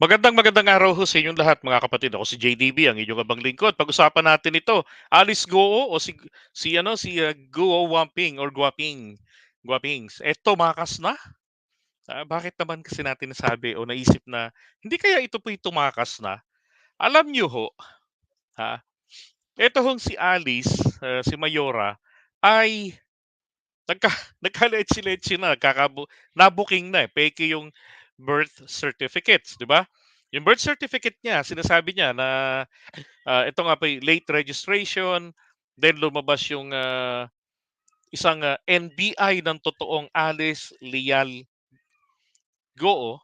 Magandang araw ho sa inyong lahat mga kapatid. Ako si JDB, ang inyong abang lingkod. Pag-usapan natin ito, Alice Goo o si Guo Wamping or Guapings. Tumakas na? Bakit naman kasi natin nasabi o naisip na hindi kaya ito po'y tumakas na? Alam niyo ho, ha, ito hong si Alice, si Mayora, ay nagka, nagka-letsi-letsi na, nabuking na peke yung birth certificates, di ba? Yung birth certificate niya, sinasabi niya na ito nga pa yung late registration, then lumabas yung isang NBI ng totoong Alice Leal Goo,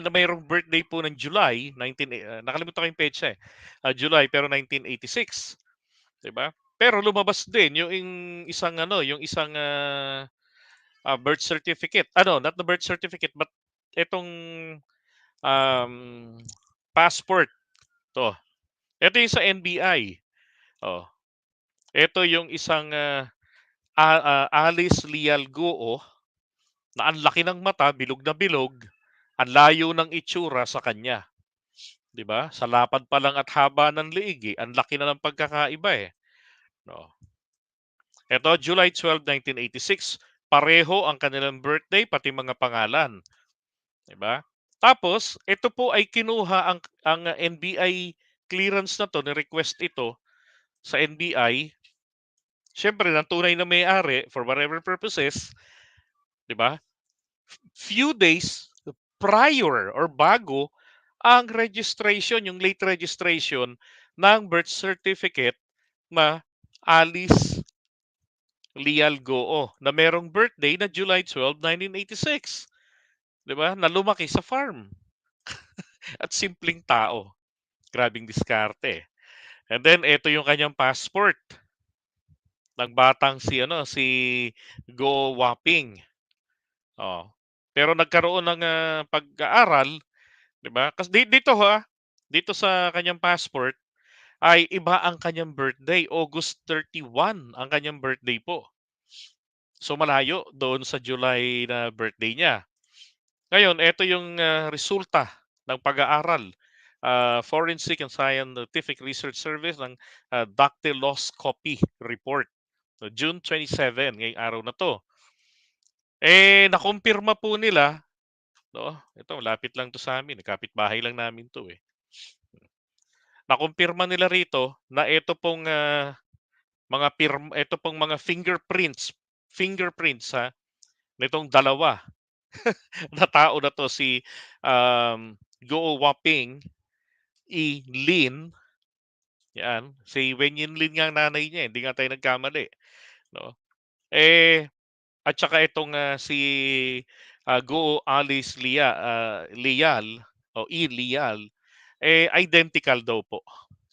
na mayroong birthday po ng July 19, nakalimutan ko yung petsa July pero 1986, 'di ba? Pero lumabas din yung isang birth certificate. Ano, not the birth certificate but itong um, passport 'to. Ito yung sa NBI. Oh, ito yung isang Alice Leal Goo na ang laki ng mata, bilog na bilog, ang layo ng itsura sa kanya, 'di ba? Sa lapad pa lang at haba ng liig, ang laki na ng pagkakaiba no. Ito July 12, 1986, pareho ang kanilang birthday pati mga pangalan, 'di ba? Tapos ito po ay kinuha ang NBI clearance na 'to, ni-request ito sa NBI. Siyempre ng tunay na may-ari for whatever purposes, 'di ba? Few days prior or bago ang registration, yung late registration ng birth certificate na Alice Leal Goo na merong birthday na July 12, 1986. 'Di ba? Na lumaki sa farm at simpleng tao. Grabing diskarte. And then ito yung kanyang passport ng batang si Go Waping. Oh. Pero nagkaroon ng pag-aaral, 'di ba? Kasi dito sa kanyang passport ay iba ang kanyang birthday. August 31 ang kanyang birthday po. So malayo doon sa July na birthday niya. Ngayon, ito yung resulta ng pag-aaral. Forensic and Scientific Research Service ng Dactyloscopy Report. So, June 27, ngayong araw na to. Nakumpirma po nila, no? Ito, lapit lang to sa amin. Kapit-bahay lang namin to Nakumpirma nila rito na ito pong mga fingerprints nitong dalawa na tao na to si Go Waping Lin, yan. Si Wen Yinlin nga ang nanay niya, hindi nga tayo nagkamali, no? Eh, at saka itong si Go Alice Leal o Leal, identical daw po.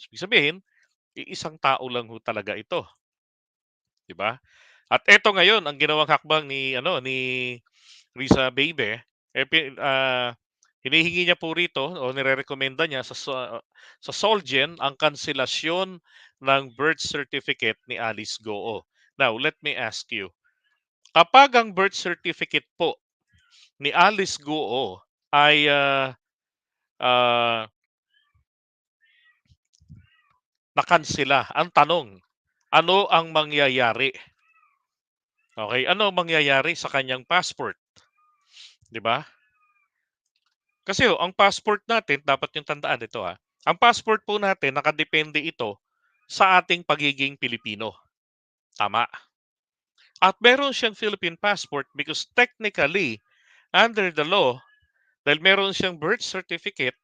Ibig sabihin, isang tao lang ho talaga ito, 'di ba? At eto ngayon ang ginawang hakbang ni Risa Bebe, hinihingi niya po rito o nirerekomenda niya sa Solgen ang kanselasyon ng birth certificate ni Alice Goo. Now, let me ask you, kapag ang birth certificate po ni Alice Goo ay ah, nakansela, ang tanong, ano ang mangyayari? Okay, ano ang mangyayari sa kanyang passport, 'di ba? Kasi ang passport natin, dapat yung tandaan ito ang passport po natin nakadepende ito sa ating pagiging Pilipino. Tama. At meron siyang Philippine passport because technically, under the law, dahil meron siyang birth certificate,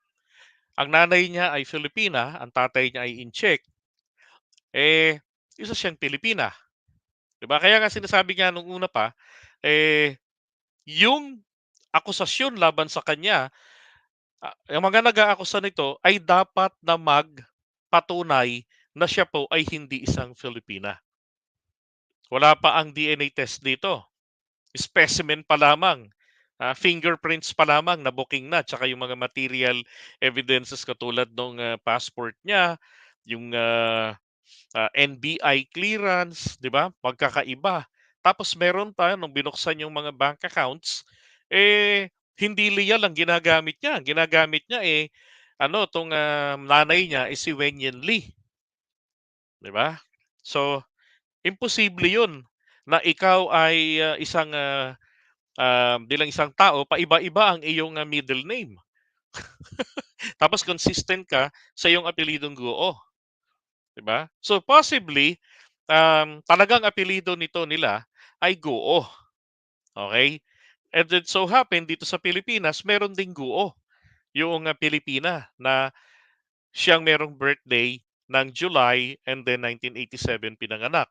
ang nanay niya ay Filipina, ang tatay niya ay Incheck, isa siyang Pilipina. 'Di ba? Kaya nga sinasabi niya nung una pa, eh, yung akusasyon laban sa kanya, yung mga nag-aakusa nito ay dapat na magpatunay na siya po ay hindi isang Filipina. Wala pa ang DNA test dito. Specimen pa lamang. Fingerprints pa lamang na booking na, tsaka yung mga material evidences katulad ng passport niya, yung NBI clearance, 'di ba? Magkakaiba. Tapos meron pa nung binuksan yung mga bank accounts, eh Hindi leal ang ginagamit niya. Ang ginagamit niya, ano 'tong, nanay niya, si Wen Yanli, 'di ba? So, imposible 'yun na ikaw ay, bilang isang tao paiba-iba ang iyong, middle name. Tapos consistent ka sa iyong apelidong Guo, 'di ba? So, possibly, talagang apelyido nila ay Guo, okay. And then so happen dito sa Pilipinas meron ding Guo, yung, Pilipina na siyang merong birthday ng July and then 1987 pinanganak.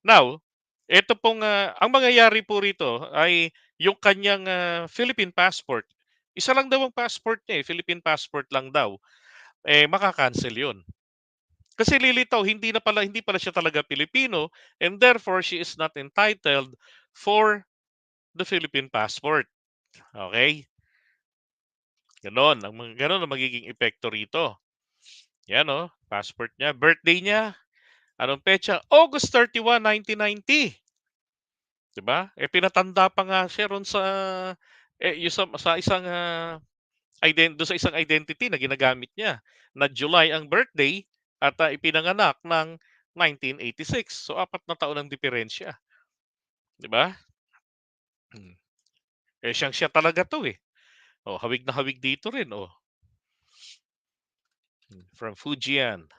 Now, eto pong, ang mangyayari po rito ay yung kanyang, Philippine passport, isa lang daw ang passport niya, Philippine passport lang daw, maka-cancel 'yun. Kasi lilitaw hindi pala siya talaga Pilipino and therefore she is not entitled for the Philippine passport, okay. Gano'n ang magiging epekto rito. 'Yan, oh, passport niya, birthday niya, anong petsa? August 31, 1990, 'di ba? Pinatanda pa nga siya ro'n sa, yung sa isang, dun sa isang identity na ginagamit niya, na July ang birthday at, ipinanganak ng 1986. So, 4 na taon ang diferensya, 'di ba? Hmm, siyang-siya talaga 'to, eh. Oh, hawig na hawig dito rin, oh, from Fujian.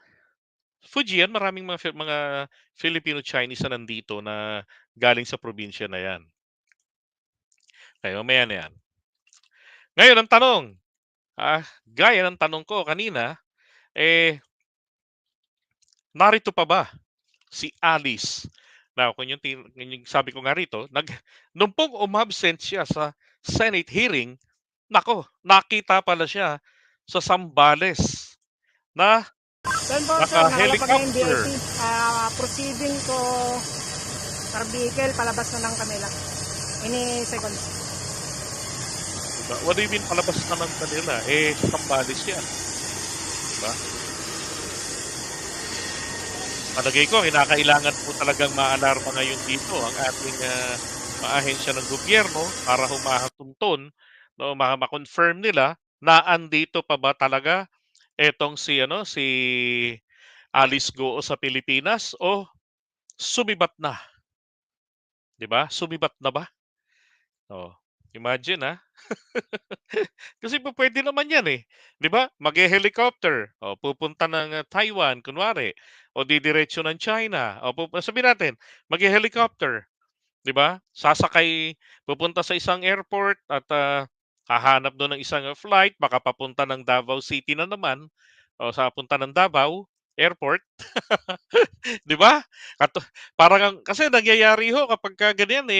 Fujian maraming mga Filipino-Chinese na nandito na galing sa probinsya na 'yan. Kaya mamaya na 'yan. Ngayon ang tanong, gaya ng tanong ko kanina, narito pa ba si Alice? Now kung yun yung sabi ko nga rito, nung pong umabsent siya sa Senate hearing, nako, nakita pala siya sa Zambales na Then po sir, nakalapag na yung naka-helicopter. DIT. Proceeding to our vehicle, palabas na ng kanila. Ini seconds. Diba? What do you mean palabas naman kanila? Sa Zambales yan. Diba? Palagay ko, kinakailangan po talagang maalarma ngayon dito ang ating mga ahensya ng gobyerno para humahatunton, no, ma-confirm nila na andito pa ba talaga etong si Alice Goo sa Pilipinas o sumibat na, 'di ba? Sumibat na ba? Oh, imagine, kasi pupuwede naman 'yan, 'di ba? Maghe-helicopter, o pupunta ng, Taiwan kunwari o didiretso ng China o sabihin natin maghe-helicopter, 'di ba? Pupunta sa isang airport at, hahanap do'n ng isang, flight baka papunta ng Davao City na naman o punta ng Davao Airport, 'di ba? Katu Parang kasi nangyayari ho kapagka ganyan,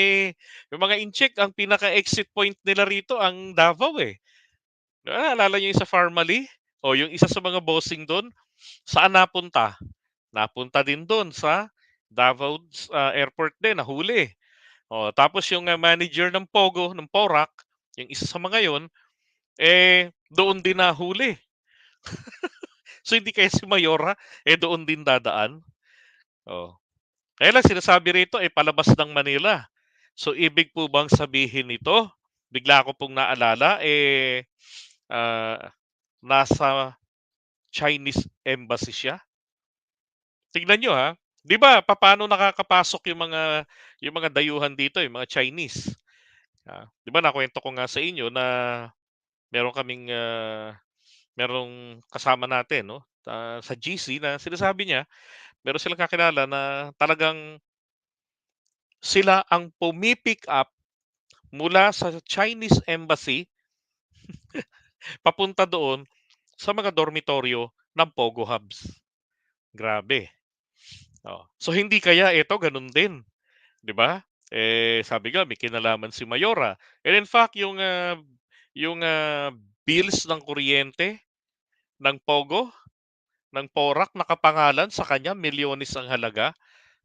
yung mga incheck ang pinaka-exit point nila rito ang Davao, eh. Naalala niyo yung sa Farmally? O yung isa sa mga bossing do'n, saan napunta? Napunta din do'n sa Davao Airport din, nahuli. Tapos yung, manager ng Pogo, ng Porac, yung isa sa mga yon, doon din nahuli. So hindi kaya si Mayora, doon din dadaan? Oh, kaya lang sinasabi rito, palabas ng Manila. So ibig po bang sabihin nito, bigla ko pong naalala, ah, nasa Chinese embassy siya? Tignan niyo, 'di ba papaano nakakapasok yung mga dayuhan dito, yung mga Chinese? 'Di ba nakuwento ko nga sa inyo na meron kaming, merong kasama natin 'no, sa GC na sinasabi niya meron silang kakilala na talagang sila ang pumi-pick up mula sa Chinese embassy papunta doon sa mga dormitoryo ng Pogo Hubs. Grabe, So hindi kaya ito gano'n din, 'di ba? Sabi nga may kinalaman si Mayora. And in fact yung bills ng kuryente ng Pogo, ng Porac nakapangalan sa kanya, milyones ang halaga.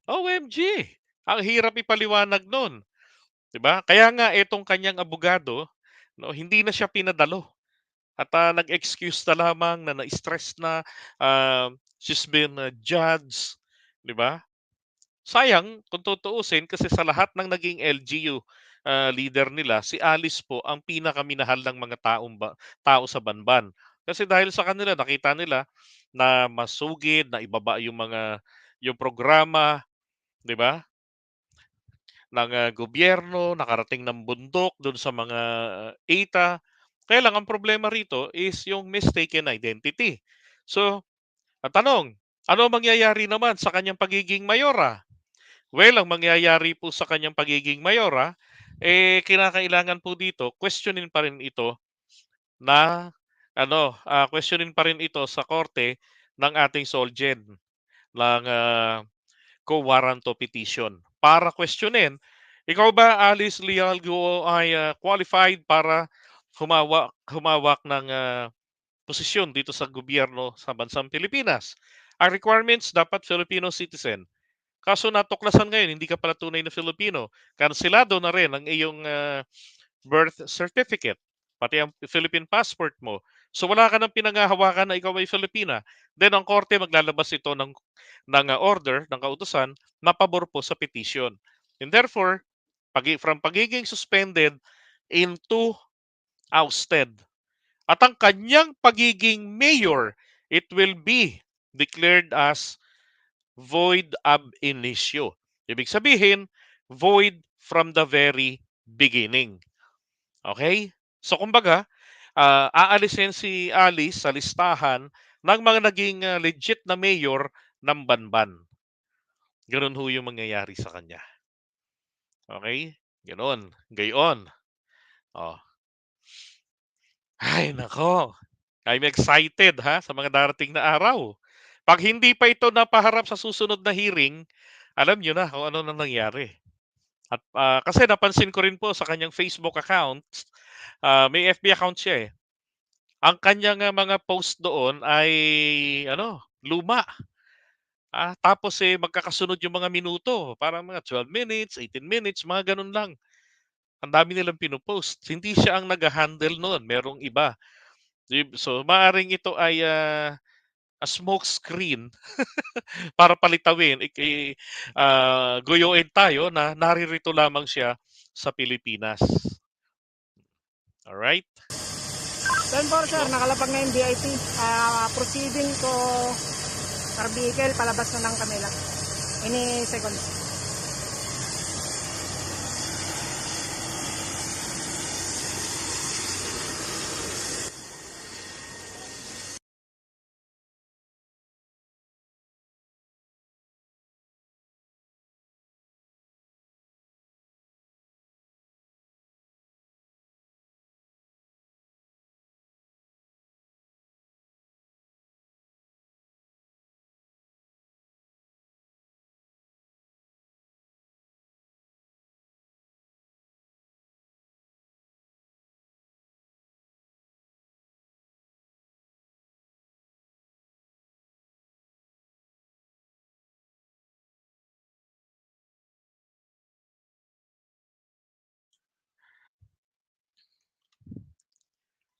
OMG! Ang hirap ipaliwanag nun, 'di ba? Kaya nga itong kanyang abogado 'no, hindi na siya pinadalo at, nag-excuse na lamang na na-stress na, she's been, judged, 'di ba? Sayang kung tutuusin kasi sa lahat ng naging LGU leader nila, si Alice po ang pinakaminahal ng mga tao sa Banban. Kasi dahil sa kanila nakita nila na masugid, na ibaba yung programa, 'di ba? Ng gobyerno, nakarating ng bundok doon sa mga ETA. Kaya lang ang problema rito is yung mistaken identity. So, ang tanong, ano ang mangyayari naman sa kanyang pagiging mayora? Well, ang mangyayari po sa kanyang pagiging mayora, kinakailangan po dito, questionin pa rin ito na, questionin pa rin ito sa korte ng ating SOLGED, ng co-warranto petition. Para questionin, ikaw ba, Alice Lialgo, ay qualified para humawak ng posisyon dito sa gobyerno sa bansang Pilipinas? Ang requirements, dapat Filipino citizen. Kaso natuklasan ngayon, hindi ka pala tunay na Filipino. Kanselado na rin ang iyong birth certificate, pati ang Philippine passport mo. So wala ka nang pinanghahawakan na ikaw ay Filipina. Then ang korte maglalabas ito ng order, ng kautusan, na pabor po sa petition. And therefore, from pagiging suspended into ousted. At ang kanyang pagiging mayor, it will be declared as void ab initio. Ibig sabihin, void from the very beginning. Okay? So kumbaga, aalisin si Alice sa listahan ng mga naging legit na mayor ng Banban. Ganun ho yung mangyayari sa kanya. Okay? Ganun. Gayon. Oh. Ay, nako. I'm excited sa mga darating na araw. Pag hindi pa ito napaharap sa susunod na hearing, alam nyo na kung ano na nangyari. At kasi napansin ko rin po sa kanyang Facebook account, may FB account siya eh. Ang kanyang mga post doon ay luma. Tapos magkakasunod yung mga minuto, parang mga 12 minutes, 18 minutes, mga ganun lang. Ang dami nilang pinopost. Hindi siya ang nag-handle noon, merong iba. So maaring ito ay a smoke screen para palitawin, guyuin tayo na naririto lamang siya sa Pilipinas. Alright? 10-4 sir, nakalapag na yung VIP. Proceeding ko per vehicle, palabas na ng kanila. Any seconds.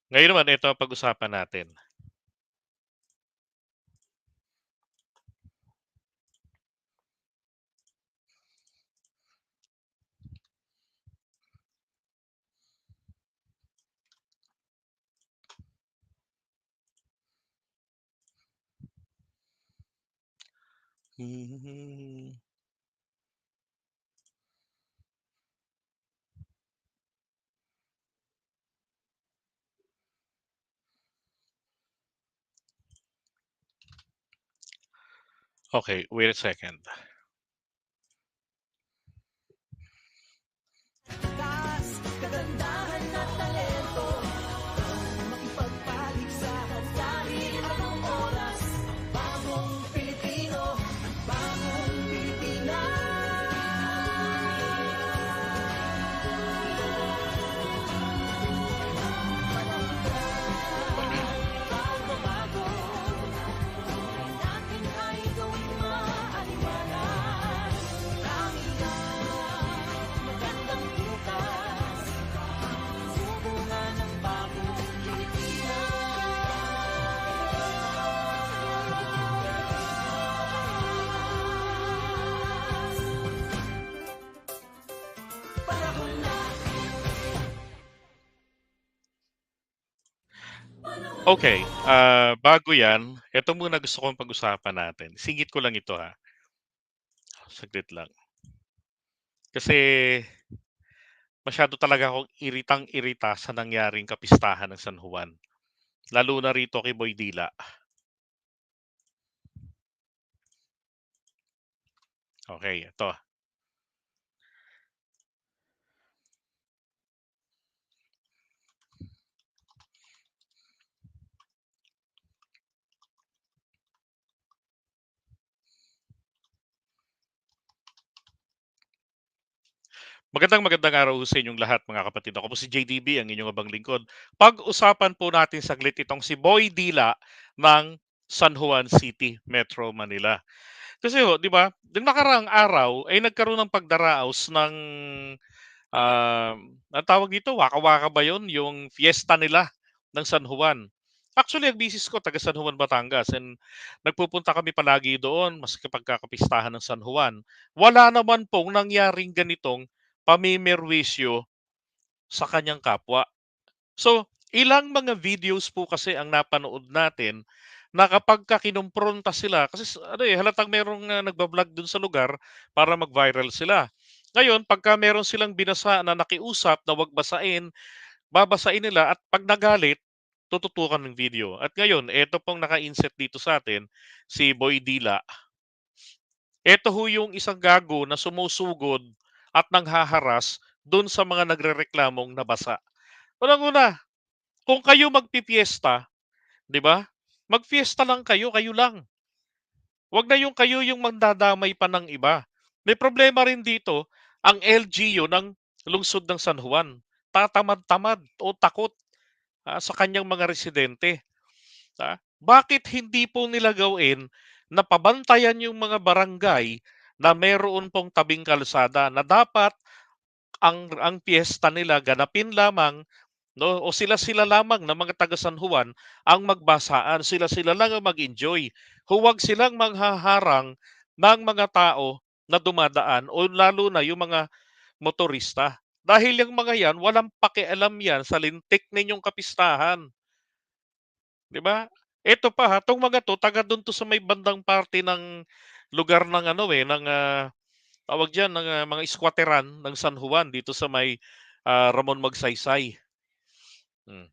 Ngayon naman, ito ang pag-usapan natin. Okay, wait a second. Okay, bago 'yan, eto muna gusto kong pag-usapan natin. Singit ko lang ito, ha, saglit lang. Kasi masyado talaga akong iritang-irita sa nangyaring kapistahan ng San Juan, lalo na rito kay Boy Dila. Okay, ito. Magandang araw sa inyong lahat, mga kapatid. Ako po si JDB, ang inyong abang lingkod. Pag-usapan po natin saglit itong si Boy Dila ng San Juan City, Metro Manila. Kasi 'di ba, nung nakaraang araw ay nagkaroon ng pagdaraos ng, anong tawag dito, waka-waka ba 'yun, yung fiesta nila ng San Juan. Actually, ang misis ko taga San Juan, Batangas, and nagpupunta kami palagi doon maski pagkakapistahan ng San Juan. Wala naman pong nangyaring ganitong pamimerwisyo sa kanyang kapwa. So, ilang mga videos po kasi ang napanood natin na kapagka kinompronta sila kasi ano, halatang merong, nagba-vlog dun sa lugar para mag-viral sila. Ngayon pagka meron silang binasa na nakiusap na 'wag basain, babasain nila at 'pag nagalit, tututukan ng video. At ngayon eto pong naka-inset dito sa atin, si Boy Dila. Eto ho yung isang gago na sumusugod at nanghaharas dun sa mga nagrereklamong nabasa. Unang-una, kung kayo magpipiesta, 'di ba? Magfiesta lang kayo, kayo lang. 'Wag na yung kayo yung mandadamay pa ng iba. May problema rin dito ang LGU ng lungsod ng San Juan. Tatamad-tamad o takot, sa kanyang mga residente. Bakit hindi po nila gawin na pabantayan yung mga barangay na meron pong tabing kalsada na dapat ang piyesta nila ganapin lamang, no, o sila-sila lamang na mga taga San Juan ang magbasaan, sila-sila lang ang mag-enjoy. Huwag silang manghaharang ng mga tao na dumadaan o lalo na yung mga motorista. Dahil yung mga yan, walang pakialam yan sa lintik ninyong kapistahan. 'Di ba? Ito pa ha, 'tong mga 'to taga do'n 'to sa may bandang parte ng lugar ng ano, ng, tawag diyan, ng, mga squatteran ng San Juan dito sa may, Ramon Magsaysay. Hmm.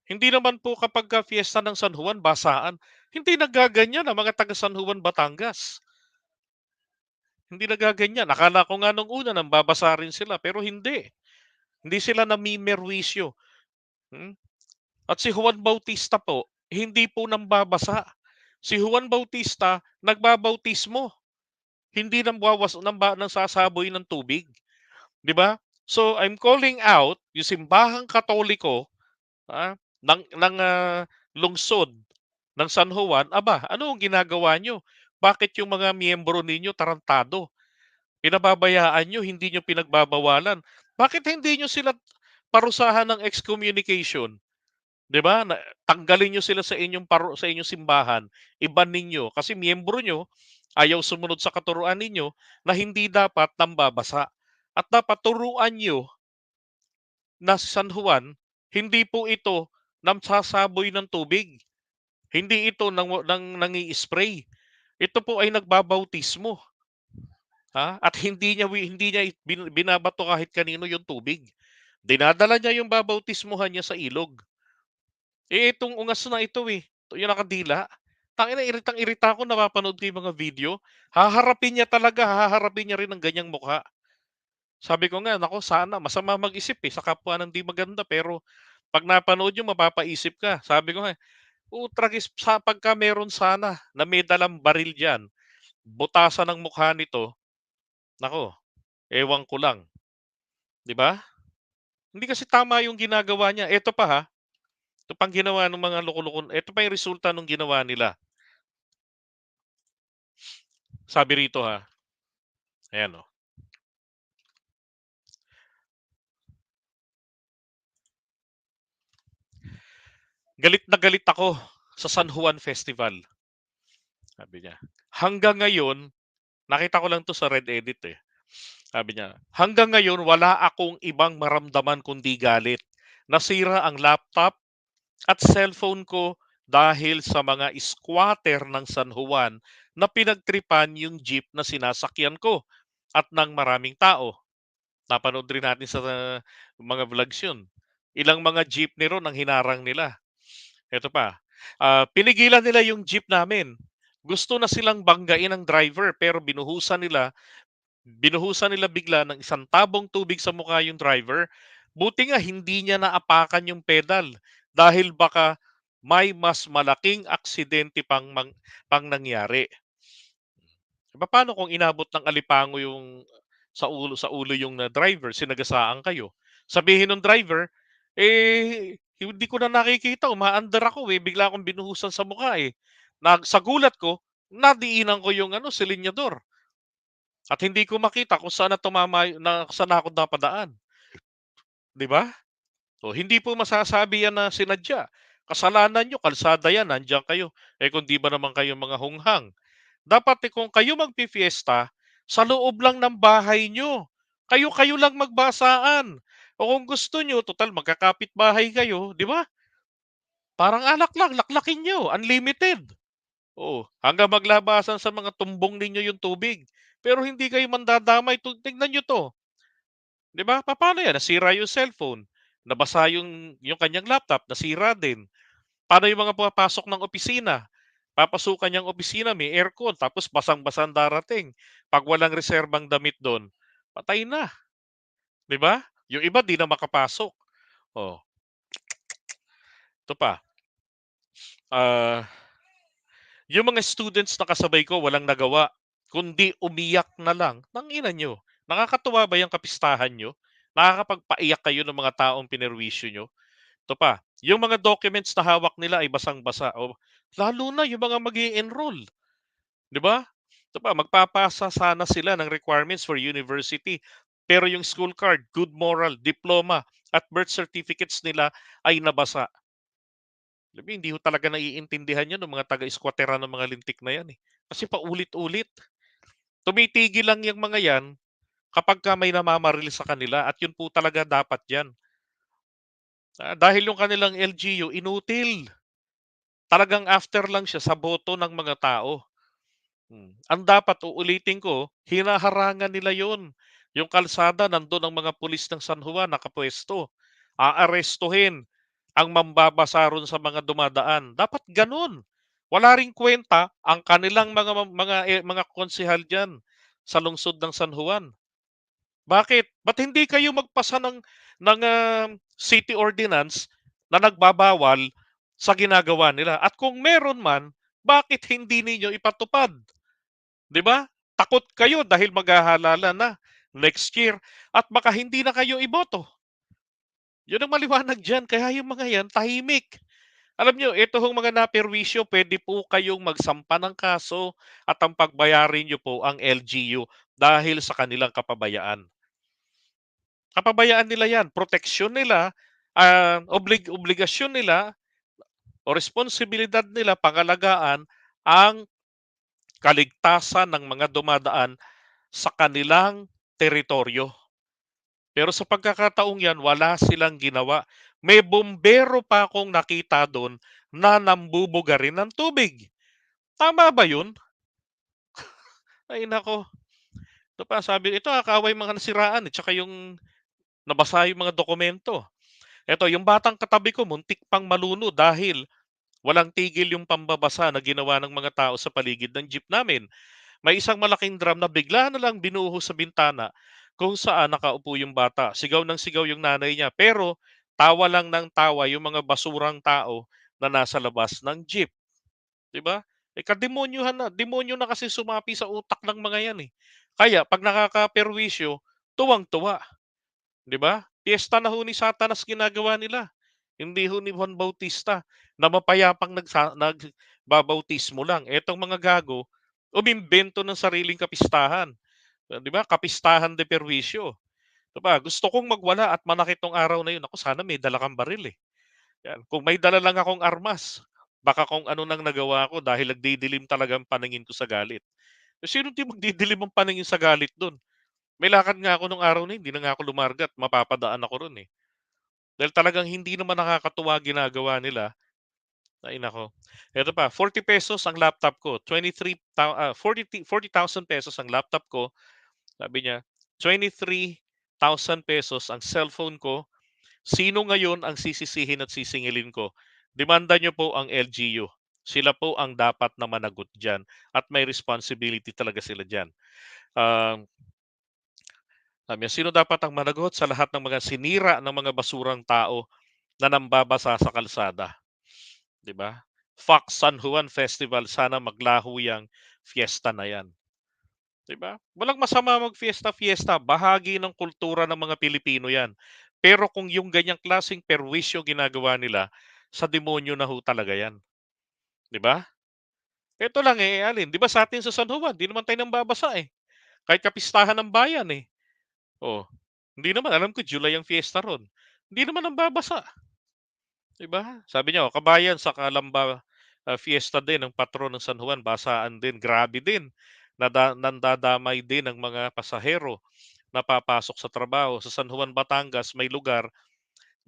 Hindi naman po kapagka fiesta ng San Juan basaan, hindi naggaganyan ang mga taga San Juan, Batangas. Hindi naggaganyan. Akala ko nga nung una nambabasa rin sila pero hindi. Hindi sila namimerwisyo, hmm. At si Juan Bautista po, hindi po nambabasa. Si Juan Bautista nagbabautismo, hindi nangsasaboy ng tubig, 'di ba? So I'm calling out yung simbahang Katoliko, ng lungsod ng San Juan, aba, ano ang ginagawa niyo? Bakit yung mga miyembro ninyo tarantado? Pinababayaan niyo, hindi niyo pinagbabawalan. Bakit hindi niyo sila parusahan ng excommunication? 'Di ba? Tanggalin niyo sila sa inyong simbahan, iban ninyo kasi miyembro niyo ayaw sumunod sa katuruan ninyo na hindi dapat nambabasa. At dapat turuan niyo na si San Juan, hindi po ito namsasaboy ng tubig. Hindi ito nangi-spray. Ito po ay nagbabautismo, at hindi niya binabato kahit kanino yung tubig. Dinadala niya yung babautismuhan niya sa ilog. Itong ungas na ito, yung nakadila, tangina iritang-irita ako napapanood ko yung mga video. Haharapin niya talaga, haharapin niya rin ang ganyang mukha. Sabi ko nga, naku sana masama mag-isip, sa kapwa ng 'di maganda pero 'pag napanood yung mapapaisip ka. Sabi ko nga, "Utragis sa pagka meron sana na may dalang baril diyan, butasan ng mukha nito, naku, ewan ko lang." 'Di ba? Hindi kasi tama yung ginagawa niya. Eto pa, ito pang ginawa ng mga loko-loko, eto pa yung resulta nung ginawa nila. Sabi rito, ayan, "Galit na galit ako sa San Juan Festival." Sabi niya. Hanggang ngayon, nakita ko lang 'to sa Red Edit, Sabi niya, "Hanggang ngayon wala akong ibang maramdaman kundi galit. Nasira ang laptop, at cellphone ko dahil sa mga squatter ng San Juan na pinagtripan yung jeep na sinasakyan ko at ng maraming tao. Napanood rin natin sa mga vlogs yun. Ilang mga jeepney ron ang hinarang nila. Eto pa, pinigilan nila yung jeep namin. Gusto na silang banggain ang driver pero binuhusan nila bigla ng isang tabong tubig sa mukha yung driver. Buti nga hindi niya naapakan yung pedal dahil baka may mas malaking aksidente pang nangyari. Paano kung inabot ng alipango yung sa ulo yung driver, sinagasaan kayo? Sabihin ng driver, hindi ko na nakikita, umaandar ako bigla akong binuhusan sa mukha sa gulat ko, nadiinan ko yung silinyador at hindi ko makita kung saan na tumama na saan ako napadaan, 'di ba? O hindi po masasabi yan na sinadya. Kasalanan niyo, kalsada yan, nandiyan kayo. Kung 'di ba naman kayo mga hunghang. Dapat kung kayo magfi-fiesta, sa loob lang ng bahay nyo. Kayo-kayo lang magbasaan. O kung gusto nyo, total magkakapit-bahay kayo, di ba? Parang alak lang, laklakin nyo, unlimited. Oo, hanggang maglabasan sa mga tumbong ninyo yung tubig. Pero hindi kayo mandadamay. Tignan nyo to. Di ba? Paano yan? Nasira yung cellphone. Nabasa yung kanyang laptop, nasira din. Paano yung mga pumapasok ng opisina? Papasukan niyang opisina, may aircon, tapos basang-basang darating. Pag walang reserbang damit doon, patay na, 'di ba? Yung iba di na makapasok. Oh, ito pa. Ah, yung mga students na kasabay ko walang nagawa, kundi umiyak na lang. Ina nyo, nakakatuwa ba yung kapistahan nyo? Nakakapagpaiyak kayo ng mga taong pinerwisyo nyo? Ito pa, yung mga documents na hawak nila ay basang-basa. O, lalo na yung mga mag enroll. 'Di ba? Ito pa, magpapasa sana sila ng requirements for university. Pero yung school card, good moral, diploma, at birth certificates nila ay nabasa. Alam mo, hindi ho talaga naiintindihan yan ng mga taga-squattera ng mga lintik na yan. Kasi paulit-ulit. Tumitigil lang yung mga yan kapag ka may namamaril sa kanila at yun po talaga dapat yan. Dahil yung kanilang LGU, inutil. Talagang after lang siya sa boto ng mga tao. Ang dapat uulitin ko, hinaharangan nila yon. Yung kalsada, nandun ang mga pulis ng San Juan nakapwesto. Aarestuhin ang mambabasa ron sa mga dumadaan. Dapat ganun. Wala ring kwenta ang kanilang mga konsehal diyan sa lungsod ng San Juan. Bakit? Ba't hindi kayo magpasa ng city ordinance na nagbabawal sa ginagawa nila? At kung meron man, bakit hindi ninyo ipatupad? 'Di ba? Takot kayo dahil maghahalala na next year at baka hindi na kayo iboto. 'Yun ang maliwanag diyan kaya yung mga 'yan tahimik. Alam niyo ito hong mga naperwisyo puwede po kayong magsampa ng kaso at ang pagbayarin niyo po ang LGU dahil sa kanilang kapabayaan. Kapabayaan nila 'yan, proteksyon nila, obligasyon nila o responsibilidad nila pangalagaan ang kaligtasan ng mga dumadaan sa kanilang teritoryo. Pero sa pagkakataong yan, wala silang ginawa. May bombero pa akong nakita doon na nambubuga rin ng tubig. Tama ba yun? Ay nako. Ito pa, sabi, ito kaaway mga nasiraan, tsaka yung nabasa yung mga dokumento. Ito, yung batang katabi ko, muntik pang maluno dahil walang tigil yung pambabasa na ginawa ng mga tao sa paligid ng jeep namin. May isang malaking drum na bigla na lang binuhos sa bintana kung saan nakaupo yung bata. Sigaw ng sigaw yung nanay niya. Pero tawa lang ng tawa yung mga basurang tao na nasa labas ng jeep. 'Di ba? Kademonyohan na. Demonyo na kasi sumapi sa utak ng mga yan Kaya pag nakakaperwisyo, tuwang-tuwa. 'Di ba? Piyesta na ho ni Satanas ginagawa nila. Hindi ho ni Juan Bautista na mapayapang nagbabautismo lang. Etong mga gago, umimbento ng sariling kapistahan. 'Di ba? Kapistahan de perwisyo. 'Di ba? Gusto kong magwala at manakit tong araw na yun. Ako sana may dala kang baril Yan. Kung may dala lang akong armas, baka kung ano nang nagawa ko dahil nagdidilim talaga ang paningin ko sa galit. Sino di magdidilim ang paningin sa galit doon? May lakad nga ako nung araw na yun, hindi na nga ako lumargat, mapapadaan ako ron Dahil talagang hindi naman nakakatuwa ginagawa nila. Ay nako. Eto pa, ₱40 ang laptop ko, 40,000 pesos ang laptop ko, sabi niya, ₱23,000 ang cellphone ko. Sino ngayon ang sisisihin at sisingilin ko? Demanda niyo po ang LGU. Sila po ang dapat na managot diyan at may responsibility talaga sila diyan. Um, Sabi niya, sino dapat ang managot sa lahat ng mga sinira ng mga basurang tao na nambabasa sa kalsada, 'di ba? Fox San Juan Festival, sana maglaho yang fiesta na 'yan, 'di ba? Walang masama mag-fiesta-fiesta, bahagi ng kultura ng mga Pilipino 'yan. Pero kung yung ganyang klaseng perwisyo ginagawa nila, sa demonyo na ho talaga 'yan, 'di ba? Ito lang, alin, 'di ba sa atin sa San Juan, 'di naman tayo nambabasa, eh, kahit kapistahan ng bayan, eh. Oh, hindi naman, alam ko July ang fiesta ro'n, hindi naman nambabasa, 'di ba? Sabi niya, kabayan sa Kalamba, fiesta din ng patron ng San Juan, basaan din, grabe din. Nandadamay din ang mga pasahero na papasok sa trabaho. Sa San Juan, Batangas, may lugar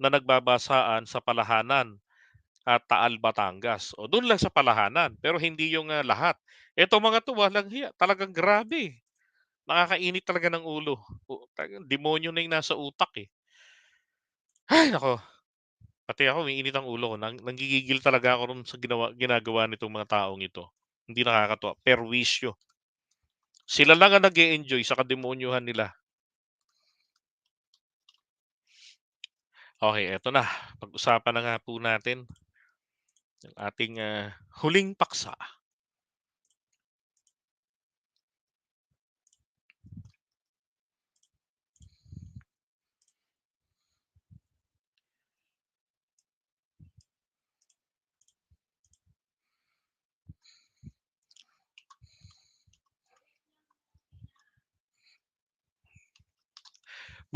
na nagbabasaan sa Palahanan at Taal, Batangas. O do'n lang sa Palahanan, pero hindi yung, lahat. Eto mga 'to walang hiya, talagang grabe. Nakakainit talaga ng ulo. Talagang demonyo na yung nasa utak, eh. Ay naku, pati ako umiinit ang ulo ko, nanggigigil talaga ako ro'n sa ginagawa nitong mga taong ito. Hindi nakakatuwa, perwisyo. Sila lang ang nag-e-enjoy sa kademonyohan nila. Okey, eto na, pag-usapan na nga po natin yung ating, huling paksa.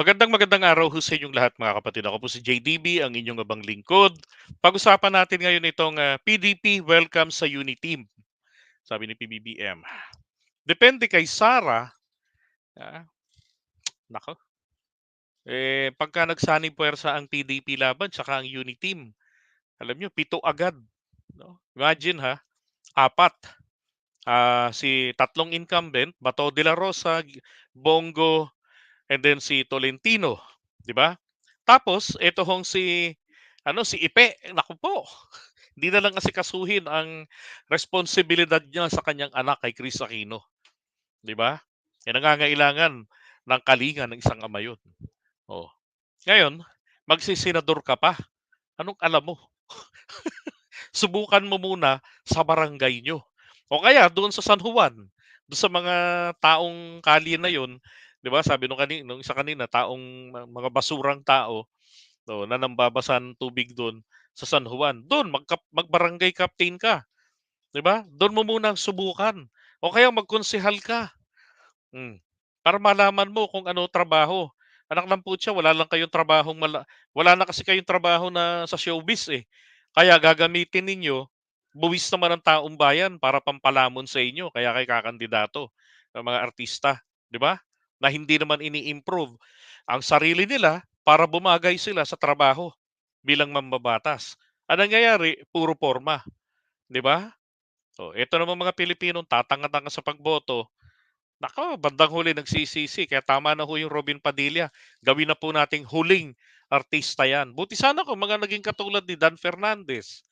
Magandang araw ho sa inyong lahat mga kapatid. Ako po si JDB, ang inyong abang lingkod. Pag-usapan natin ngayon itong, PDP welcome sa Uniteam, sabi ni PBBM. Depende kay Sara, ah, naku, pagka nagsanib puwersa ang PDP laban tsaka ang Uniteam, alam niyo 7 agad, 'no? Imagine ha, 4, si tatlong incumbent, Bato de la Rosa, Bongo, and then si Tolentino, 'di ba? Tapos eto hong si ano, si Ipe, naku po, hindi na lang asikasuhin ang responsibilidad niya sa kanyang anak kay Chris Aquino, 'di ba? Nangangailangan ng kalinga ng isang ama 'yun. Oh, ngayon magsisenador ka pa, anong alam mo? Subukan mo muna sa barangay niyo o kaya doon sa San Juan, doon sa mga taong kalye na 'yun, 'di ba, sabi nung isa kanina, taong mga basurang tao, oo, na nambabasa ng tubig do'n sa San Juan, do'n mag-barangay captain ka, 'di ba? Do'n mo muna subukan o kaya magkonsehal ka, hmm, para malaman mo kung ano trabaho. Anak ng putya, wala na kasi kayong trabaho na sa showbiz, eh. Kaya gagamitin ninyo, buwis naman ng taong bayan para pampalamon sa inyo kaya kayo kakandidato ng mga artista, 'di ba? Na hindi naman ini-improve ang sarili nila para bumagay sila sa trabaho bilang mambabatas. Ang nangyayari, puro porma, 'di ba? Oh, eto namang mga Pilipinong tatanga-tanga sa pagboto, naku, bandang huli nagsisisi, kaya tama na ho yung Robin Padilla, gawin na po nating huling artista 'yan. Buti sana kung mga naging katulad ni Dan Fernandez,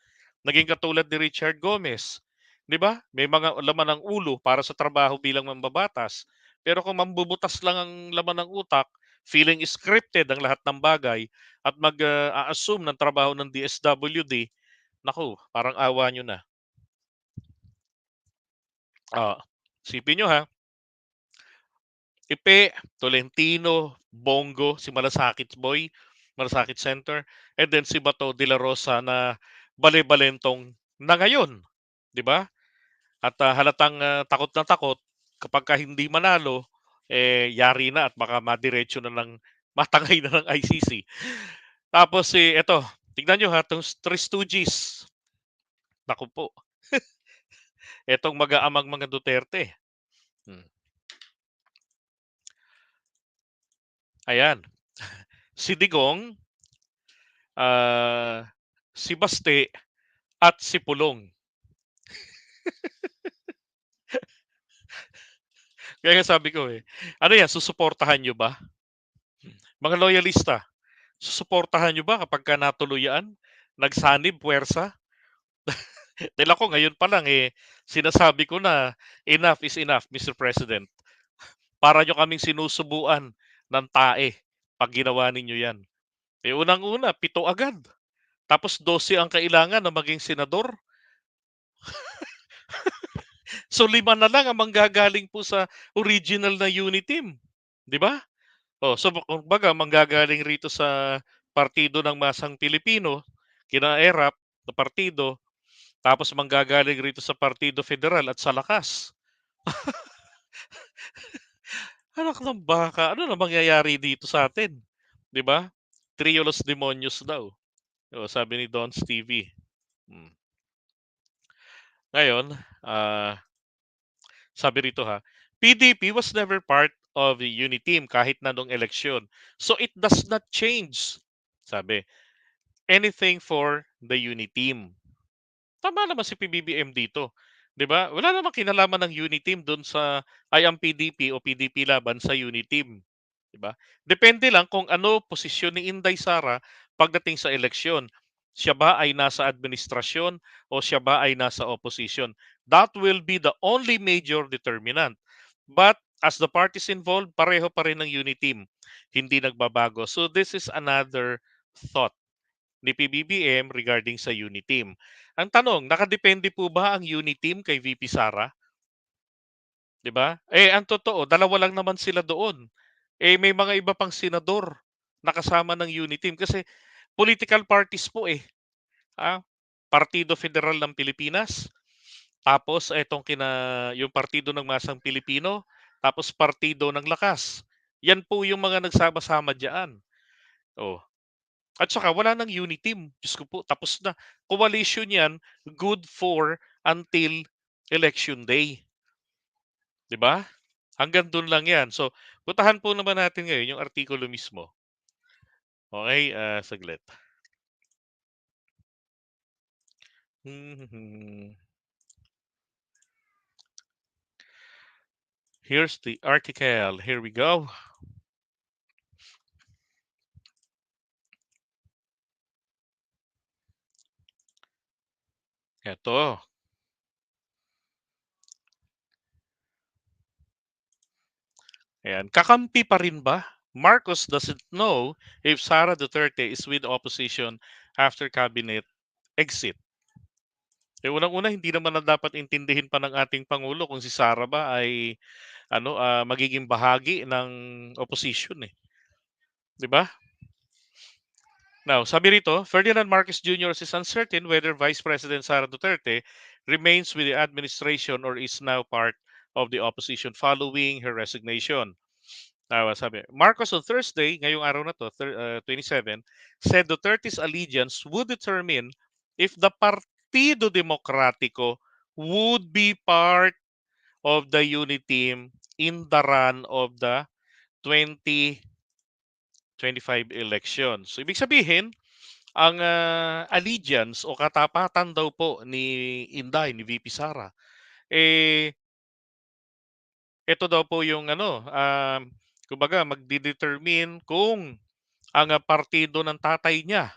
naging katulad ni Richard Gomez, 'di ba? May mga laman ng ulo para sa trabaho bilang mambabatas. Pero kung mambubutas lang ang laman ng utak, feeling scripted ang lahat ng bagay at a-assume ng trabaho ng DSWD, naku, parang awa niyo na. Ah, isipin niyo ha, Ipe, Tolentino, Bongo, si Malasakit Boy, Malasakit Center, and then si Bato de la Rosa na bale-balentong na ngayon, 'di ba? At, halatang, takot na takot kapagka hindi manalo, yari na at baka madiretso na ng matangay na ng ICC. Tapos si eto, tignan niyo ha, 'tong Three Stooges, naku po, etong mag-aamang mga Duterte, hmm, ayan. Si Digong, si Baste at si Pulong. Kaya nga sabi ko ano yan, susuportahan nyo ba? Mga loyalista, susuportahan nyo ba kapag ka natuloy yan? Nagsanib, puwersa? Dahil ako ngayon pa lang sinasabi ko na enough is enough, Mr. President. Para nyo kaming sinusubuan ng tae pag ginawa ninyo yan. Unang-una, 7 agad. Tapos 12 ang kailangan na maging senador. So 5 na lang ang manggagaling po sa original na Uniteam. Di ba? So kumbaga manggagaling rito sa Partido ng Masang Pilipino, kina ERAP na partido, tapos manggagaling rito sa Partido Federal at sa Lakas. Anak ng baka, ano na mangyayari dito sa atin? 'Di ba? Trio Los Demonios daw. Sabi ni Don Stevie. Hmm. Ngayon, sabi rito PDP was never part of the Uniteam kahit na nung eleksyon. So it does not change, sabi, anything for the Uniteam. Tama naman si PBBM dito. 'Di ba? Wala namang kinalaman ng Uniteam doon sa ang PDP o PDP laban sa Uniteam. 'Di ba? Depende lang kung ano posisyon ni Inday Sara pagdating sa eleksyon. Siya ba ay nasa administrasyon o siya ba ay nasa opposition? That will be the only major determinant. But as the parties involved, pareho pa rin ng Uniteam. Hindi nagbabago. So this is another thought ni PBBM regarding sa Uniteam. Ang tanong, nakadepende po ba ang Uniteam kay VP Sara? 'Di ba? Ang totoo, dalawa lang naman sila doon. May mga iba pang senador na kasama ng Uniteam kasi political parties po Ah, Partido Federal ng Pilipinas, tapos yung Partido ng Masang Pilipino, tapos Partido ng Lakas. Yan po yung mga nagsama-sama diyan. Oh. At saka wala nang Uniteam. Diyos ko po, tapos na. Coalition yan, good for until election day. 'Di ba? Hanggang doon lang yan. So, puntahan po naman natin ngayon yung artikulo mismo. Okay, saglit. Here's the article. Here we go. Ito. Ayan. Kakampi pa rin ba? Marcos doesn't know if Sara Duterte is with opposition after cabinet exit. Unang-una, hindi naman na dapat intindihin pa ng ating Pangulo kung si Sara ba ay magiging bahagi ng opposition 'Di ba? Now, sabi rito, Ferdinand Marcos Jr. is uncertain whether Vice President Sara Duterte remains with the administration or is now part of the opposition following her resignation. Now, sabi, Marcos on Thursday, ngayong araw na to, 27, said Duterte's allegiance would determine if the Partido Democratico would be part of the unity team in the run of the 2025 elections. So, ibig sabihin, ang allegiance o katapatan daw po ni Inday, ni VP Sara, ito daw po yung kumbaga magdidetermine kung ang partido ng tatay niya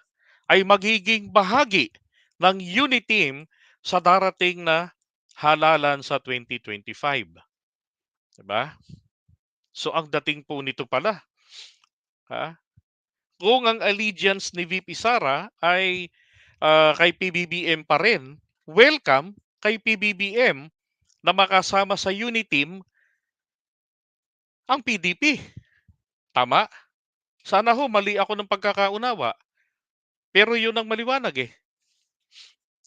ay magiging bahagi ng unity team sa darating na halalan sa 2025. Diba? So ang dating po nito pala, kung ang allegiance ni VP Sara ay kay PBBM pa rin, welcome kay PBBM na makasama sa unity team ang PDP. Tama? Sana ho mali ako ng pagkakaunawa. Pero yun ang maliwanag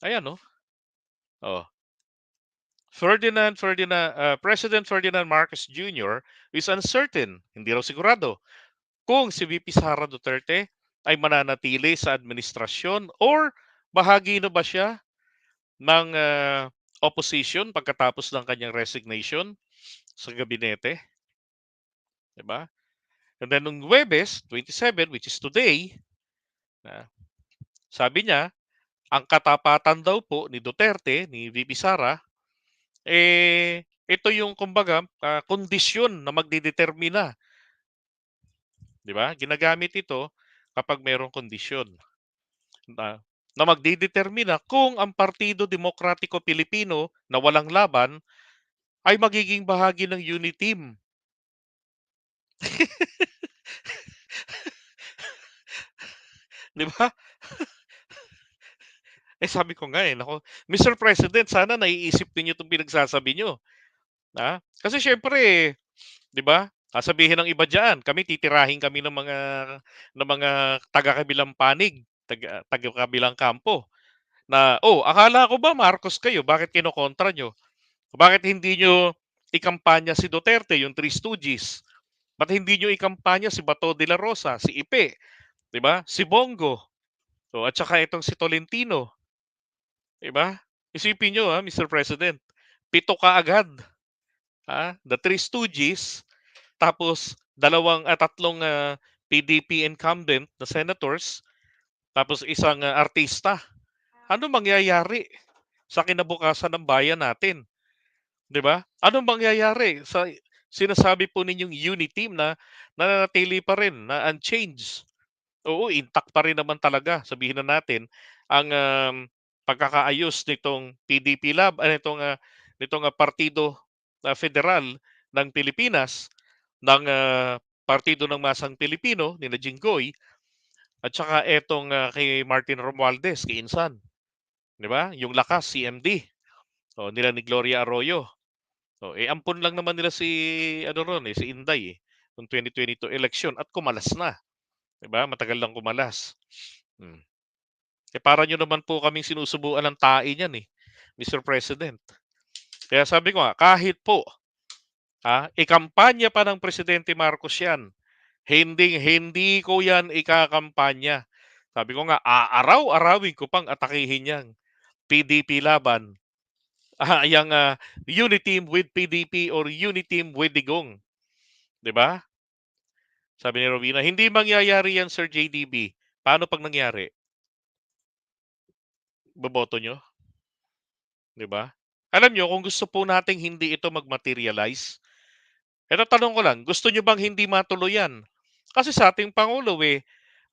Ayan Oh. President Ferdinand Marcos Jr. is uncertain, hindi raw sigurado, kung si VP Sara Duterte ay mananatili sa administrasyon or bahagi na ba siya ng opposition pagkatapos ng kanyang resignation sa gabinete. Diba? And then nung Huwebes, 27, which is today, Sabi niya, ang katapatan daw po ni Duterte, ni VP Sara, ito yung kumbaga, kondisyon na magdedetermina, 'di ba? Ginagamit ito kapag merong kondisyon na magdedetermina kung ang Partido Demokratiko Pilipino na walang laban ay magiging bahagi ng unity team. 'Di ba? Sabi ko nga, naku, Mr. President, sana naiisip ninyo 'tong pinagsasabi niyo, Kasi siyempre, 'di ba, sasabihin ng iba diyan, kami titirahin kami ng mga taga-kabilang panig, taga-kabilang kampo na, "Oh, akala ko ba Marcos kayo, bakit kinokontra niyo? Bakit hindi niyo ikampanya si Duterte, yung Three Stooges? Ba't hindi niyo ikampanya si Bato de la Rosa, si Ipe, 'di ba, si Bongo, at saka itong si Tolentino, 'di ba? Isipin niyo, Mr. President, 7 kaagad, the Three Stooges, tapos tatlong, PDP incumbent na senators, tapos isang, artista. Ano mangyayari sa kinabukasan ng bayan natin, 'di ba? Anong mangyayari sa sinasabi po ninyong unity team na nananatili pa rin na unchanged? Oo, intact pa rin naman talaga, sabihin na natin, ang, pagkakaayos nitong PDP nitong, Partido, Federal ng Pilipinas, ng, Partido ng Masang Pilipino nina Jinggoy, at saka etong, kay Martin Romualdez, kay Insan, 'di ba? Yung Lakas, CMD, nila ni Gloria Arroyo. Ampon lang naman nila si ano ron, si Inday, nung 2022 election at kumalas na, 'di ba? Matagal lang kumalas. Hmm. Para niyo naman po kaming sinusubuan ng tae niyan, Mr. President. Kaya sabi ko nga, kahit po, ikampanya pa ng Presidente Marcos 'yan, hinding-hindi ko 'yan ikakampanya. Sabi ko nga, aaraw-arawin ko pang atakihin 'yang PDP laban, yang, unity team with PDP or unity team with Digong, 'di ba? Sabi ni Rowena, "Hindi mangyayari 'yan, Sir JDB." Paano 'pag nangyari? Boboto niyo, 'di ba? Alam niyo, kung gusto po nating hindi ito mag-materialize, eto tanong ko lang, gusto niyo bang hindi matuloy 'yan? Kasi sa ating pangulo,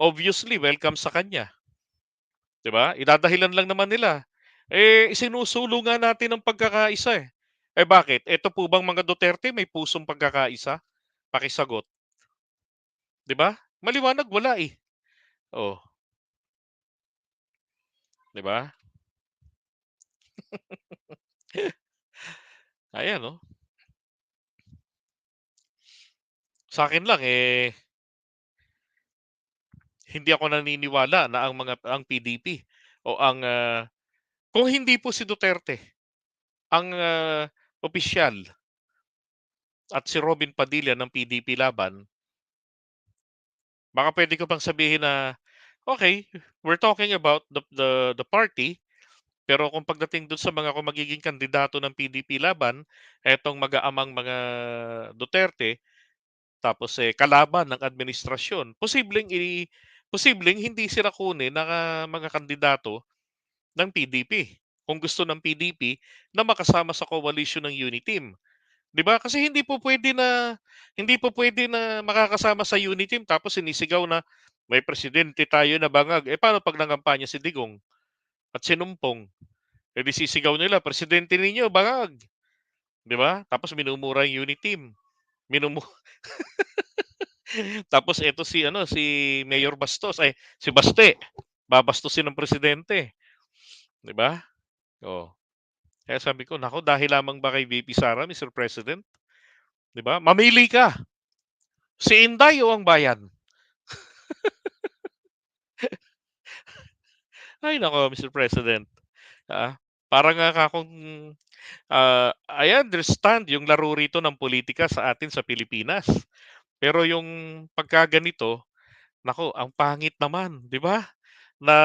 obviously welcome sa kanya, 'di ba? Idadahilan lang naman nila, isinusulong nga natin ang pagkakaisa, eh. Bakit? Eto po bang mga Duterte may pusong pagkakaisa? Pakisagot, 'di ba? Maliwanag wala, eh. Oh, 'di ba? Ayan, oh. Sa'kin lang, hindi ako naniniwala na ang PDP o kung hindi po si Duterte ang, opisyal at si Robin Padilla ng PDP laban, baka puwede ko pang sabihin na, "Okay, we're talking about the party, pero kung pagdating dun sa kung magiging kandidato ng PDP laban, etong mag-aamang mga Duterte, tapos, kalaban ng administrasyon, posibleng hindi sila kunin na mga kandidato ng PDP, kung gusto ng PDP na makasama sa coalition ng Uniteam, 'di ba? Kasi hindi po puwede na makakasama sa Uniteam tapos sinisigaw na, "May presidente tayo na bangag." Paano 'pag nangampanya si Digong at sinumpong? 'Di sisigaw nila, "Presidente ninyo bangag." 'Di ba? Tapos minumura yung Uniteam, minumu tapos eto si Mayor Bastos, si Baste, babastusin ng presidente, 'di ba? Oh. Kaya sabi ko, naku, dahil lamang ba kay VP Sara, Mr. President, 'di ba? Mamili ka, si Inday o ang bayan? Ay nako, Mr. President, ah, parang nga akong, I understand yung laro rito ng politika sa atin sa Pilipinas. Pero yung pagka ganito, naku, ang pangit naman, 'di ba? Na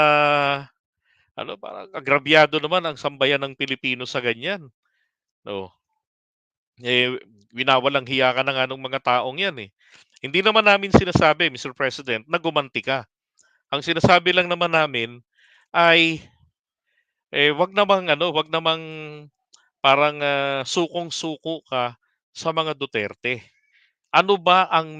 ano, parang agrabyado naman ang sambayan ng Pilipino sa ganyan. Oh, winawalang hiya ka na nga nung mga taong 'yan, eh. Hindi naman namin sinasabi, Mr. President, na gumanti ka. Ang sinasabi lang naman namin, ay, wag namang ano, wag namang parang, sukong-suko ka sa mga Duterte. Ano ba ang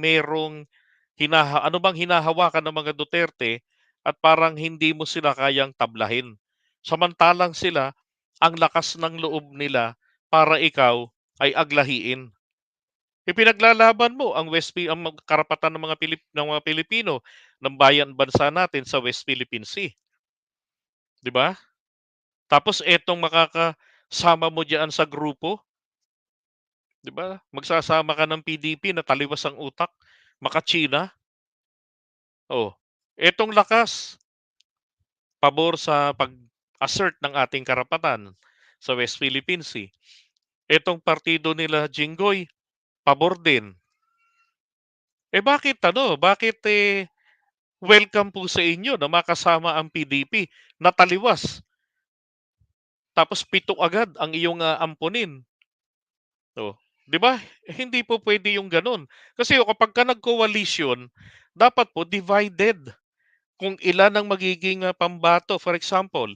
ano bang hinahawakan ng mga Duterte at parang hindi mo sila kayang tablahin? Samantalang sila, ang lakas ng loob nila para ikaw ay aglahiin. Ipinaglalaban mo ang ang karapatan ng mga Pilipino, ng bayan bansa natin sa West Philippine Sea, 'di ba? Tapos etong makakasama mo diyan sa grupo, 'di ba? Magsasama ka ng PDP na taliwas ang utak, maka-China. Oh, etong lakas, pabor sa pag-assert ng ating karapatan sa West Philippine Sea. Etong partido nila Jinggoy, pabor din. Bakit welcome po sa inyo na makasama ang PDP na taliwas, tapos 7 agad ang iyong, ampunin. Oh, 'di ba? Hindi po pwede yung gano'n. Kasi kapagka nag-coalition, dapat po divided. Kung ilan ang magiging, pambato, for example,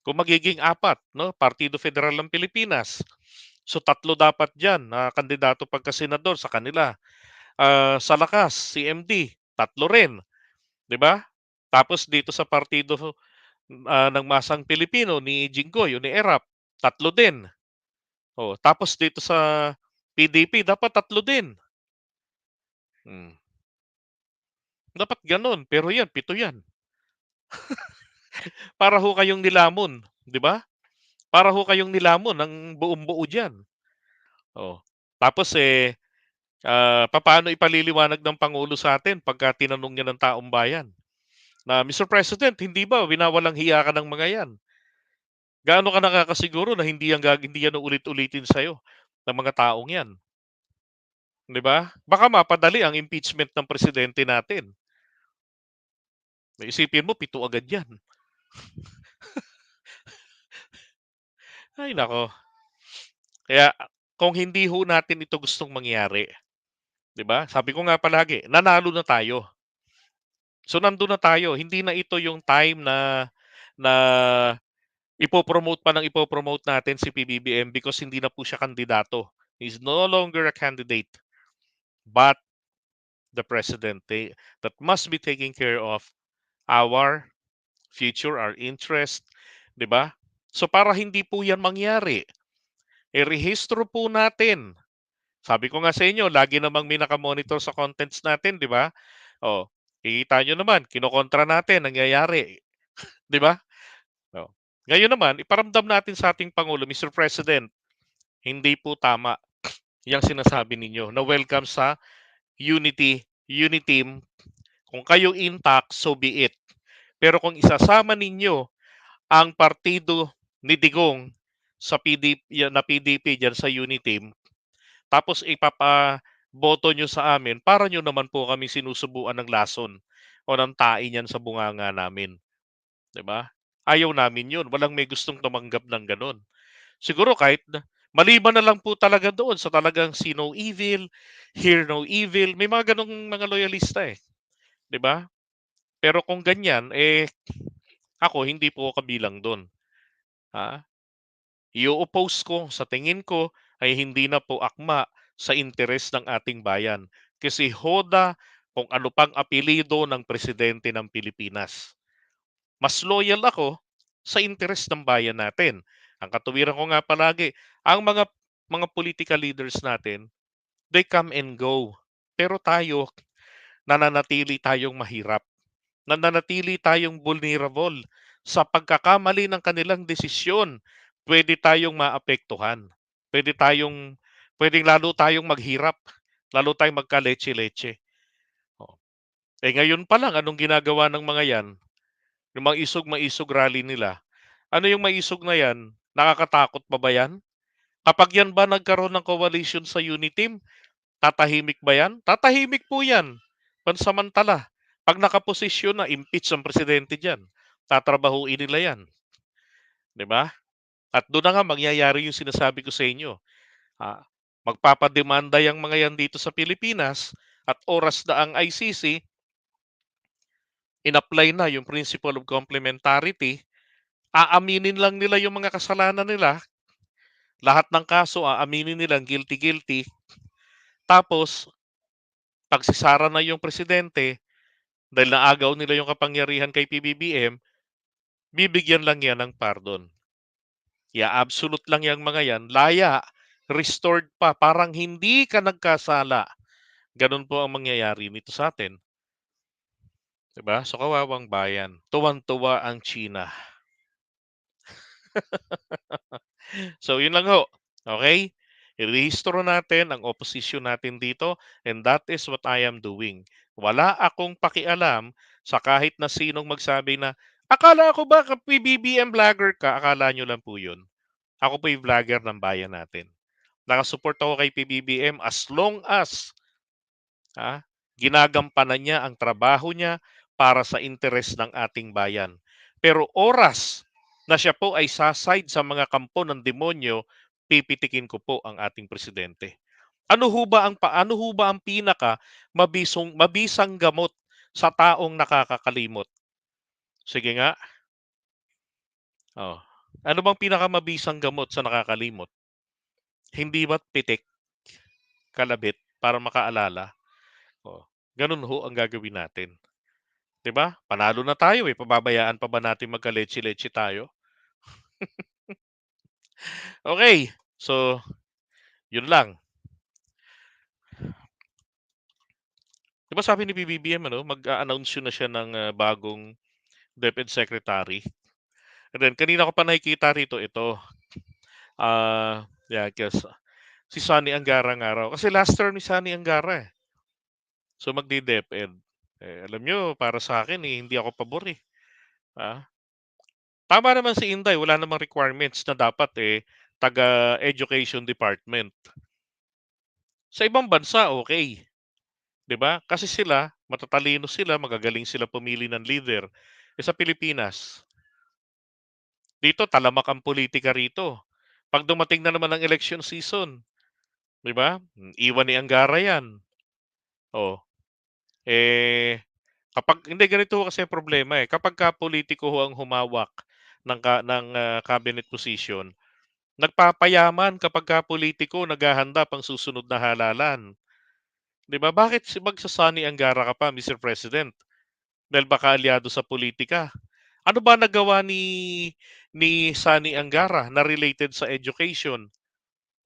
kung magiging 4 'no, Partido Federal ng Pilipinas. So, 3 dapat diyan na kandidato pagka-senador sa kanila. Sa Lakas, CMD, 3 rin, 'di ba? Tapos dito sa Partido, ng Masang Pilipino ni Jinggoy o ni Erap, 3 din. Oh, tapos dito sa PDP dapat 3 din. Hmm, dapat gano'n, pero 'yan 7 'yan. Para ho kayong nilamon, 'di ba? Para ho kayong nilamon ng buong-buo diyan. Oh, tapos, papaano ipaliliwanag ng pangulo sa atin pagka tinanong niya ng taong bayan na, "Mr. President, hindi ba winawalang hiya ka ng mga 'yan? Gaano ka nakakasiguro na hindi yan uulit-ulitin sa'yo ng mga taong 'yan?" 'Di ba? Baka mapadali ang impeachment ng presidente natin. Isipin mo 7 agad 'yan. Ay naku, kaya kung hindi ho natin ito gustong mangyari, 'di ba? Sabi ko nga palagi, nanalo na tayo. So nandun na tayo, hindi na ito yung time na ipo-promote natin si PBBM because hindi na po siya kandidato. He's no longer a candidate, but the president that must be taking care of our future, our interest, 'di ba? So para hindi po 'yan mangyari, rehistro po natin. Sabi ko nga sa inyo, lagi namang may naka-monitor sa contents natin, 'di ba? Oh, kikita niyo naman, kinokontra natin, nangyayari, 'di ba? Oh. Ngayon naman, iparamdam natin sa ating Pangulo, Mr. President, hindi po tama yang sinasabi ninyo na welcome sa Uniteam. Kung kayo intact, so be it. Pero kung isasama ninyo ang partido ni Digong sa PDP diyan sa Uniteam, tapos boto nyo sa amin, para nyo naman po kami sinusubuan ng lason o ng tae niyan sa bunganga namin, 'di ba? Ayaw namin 'yun, walang may gustong tumanggap ng gano'n. Siguro kahit maliban na lang po talaga doon sa talagang see no evil, hear no evil, may mga gano'ng mga loyalista, 'di ba? Pero kung ganyan, ako hindi po ako kabilang do'n, ah. I-o-oppose ko, sa tingin ko ay hindi na po akma sa interes ng ating bayan. Kasi hoda kung ano pang apelyido ng presidente ng Pilipinas. Mas loyal ako sa interes ng bayan natin. Ang katuwiran ko nga palagi, ang mga political leaders natin, they come and go. Pero tayo, nananatili tayong mahirap. Nananatili tayong vulnerable sa pagkakamali ng kanilang desisyon. Pwede tayong maapektuhan. Pwede tayong Pwedeng lalo tayong maghirap, lalo tayong magka-leche-leche. Oh. Ngayon pa lang anong ginagawa ng mga 'yan, yung mga isog-maisog rally nila. Ano yung maisog na 'yan? Nakakatakot pa ba 'yan? Kapag 'yan ba nagkaroon ng coalition sa Uniteam, tatahimik ba 'yan? Tatahimik po 'yan, pansamantala. 'Pag nakaposisyon na, impeach ang presidente diyan. Tatrabahuin nila 'yan, 'di ba? At do'n na nga mangyayari yung sinasabi ko sa inyo, ah, magpapademanda yang mga 'yan dito sa Pilipinas at oras na ang ICC, in-apply na yung principle of complementarity, Aaminin lang nila yung mga kasalanan nila, lahat ng kaso aaminin nilang guilty, guilty. Tapos, pagsisara na yung presidente, dahil naagaw nila yung kapangyarihan kay PBBM, bibigyan lang yan ng pardon. Absolute lang yang mga yan. Laya, restored pa, parang hindi ka nagkasala. Ganun po ang mangyayari nito sa atin. Diba? So, kawawang bayan. Tuwang-tuwa ang China. So, yun lang ho. Okay? I-rehistro natin ang opposition natin dito, and that is what I am doing. Wala akong pakialam sa kahit na sinong magsabi na, akala ko ba PBBM vlogger ka? Akala nyo lang po yun. Ako po yung vlogger ng bayan natin. Nakasupport ako kay PBBM as long as ginagampanan niya ang trabaho niya para sa interes ng ating bayan. Pero oras na siya po ay saside sa mga kampo ng demonyo, pipitikin ko po ang ating presidente. Ano ho ba ang pinaka mabisang gamot sa taong nakakakalimot? Sige nga. Oh. Ano bang pinakamabisang gamot sa nakakalimot? Hindi ba't pitik, kalabit para makaalala? Oh. Ganun ho ang gagawin natin. 'Di ba? Panalo na tayo eh. Pababayaan pa ba natin magka-leche-leche tayo? Okay. So, yun lang. 'Di ba sabi ni BBM mag-a-announce yun na siya ng bagong DepEd Secretary. And then kanina ko pa nakikita rito ito. Yeah, guess si Sonny Angara nga raw. Kasi last term ni Sonny Angara eh. So magdi-DepEd. Alam nyo, para sa akin hindi ako pabor eh. Tama naman si Inday, wala namang requirements na dapat taga-education department. Sa ibang bansa, okay. 'Di ba? Kasi sila, matatalino sila, magagaling sila pumili ng leader. Sa Pilipinas, dito talamak ang politika rito. Pag dumating na naman ang election season, 'di ba? Iwan ni Angara 'yan. Oh. Kapag hindi ganito kasi problema eh. Kapagka politiko ho ang humawak ng cabinet position, nagpapayaman kapagka politiko naghahanda pang susunod na halalan. 'Di ba? Bakit magsasani Angara ka pa, Mr. President? Dahil baka aliado sa politika. Ano ba nagawa ni Sani Angara na related sa education?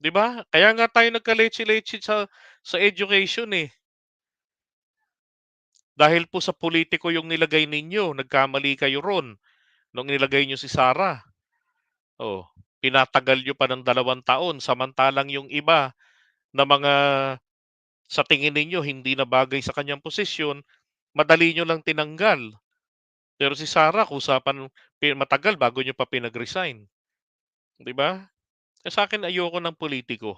'Di ba? Kaya nga tayo nagka-leche-leche sa education eh. Dahil po sa politiko yung nilagay ninyo, nagkamali kayo ron nung nilagay nyo si Sara. Oh, pinatagal nyo pa ng 2 taon samantalang yung iba na mga sa tingin ninyo hindi na bagay sa kanyang posisyon, madali nyo lang tinanggal. Pero si Sara, kusapan matagal bago nyo pa pinag-resign. 'Di ba? Sa akin ayoko ng politiko.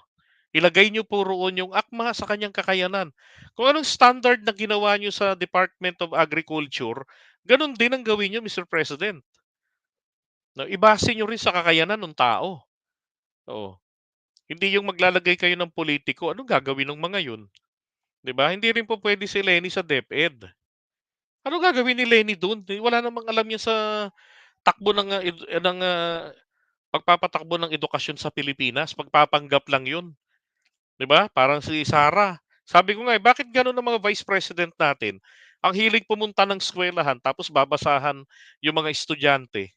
Ilagay nyo po roon yung akma sa kanyang kakayanan. Kung anong standard na ginawa nyo sa Department of Agriculture, ganun din ang gawin nyo, Mr. President. No, ibase nyo rin sa kakayanan ng tao. Oo. Hindi yung maglalagay kayo ng politiko, anong gagawin ng mga yun? 'Di ba? Hindi rin po pwede si Lenny sa DepEd. Ano gagawin ni Lenny doon? Wala namang alam yan sa takbo ng pagpapatakbo ng edukasyon sa Pilipinas. Pagpapanggap lang yun. 'Di ba? Parang si Sara. Sabi ko nga, bakit gano'n ang mga vice president natin? Ang hilig pumunta ng eskwelahan tapos babasahan yung mga estudyante.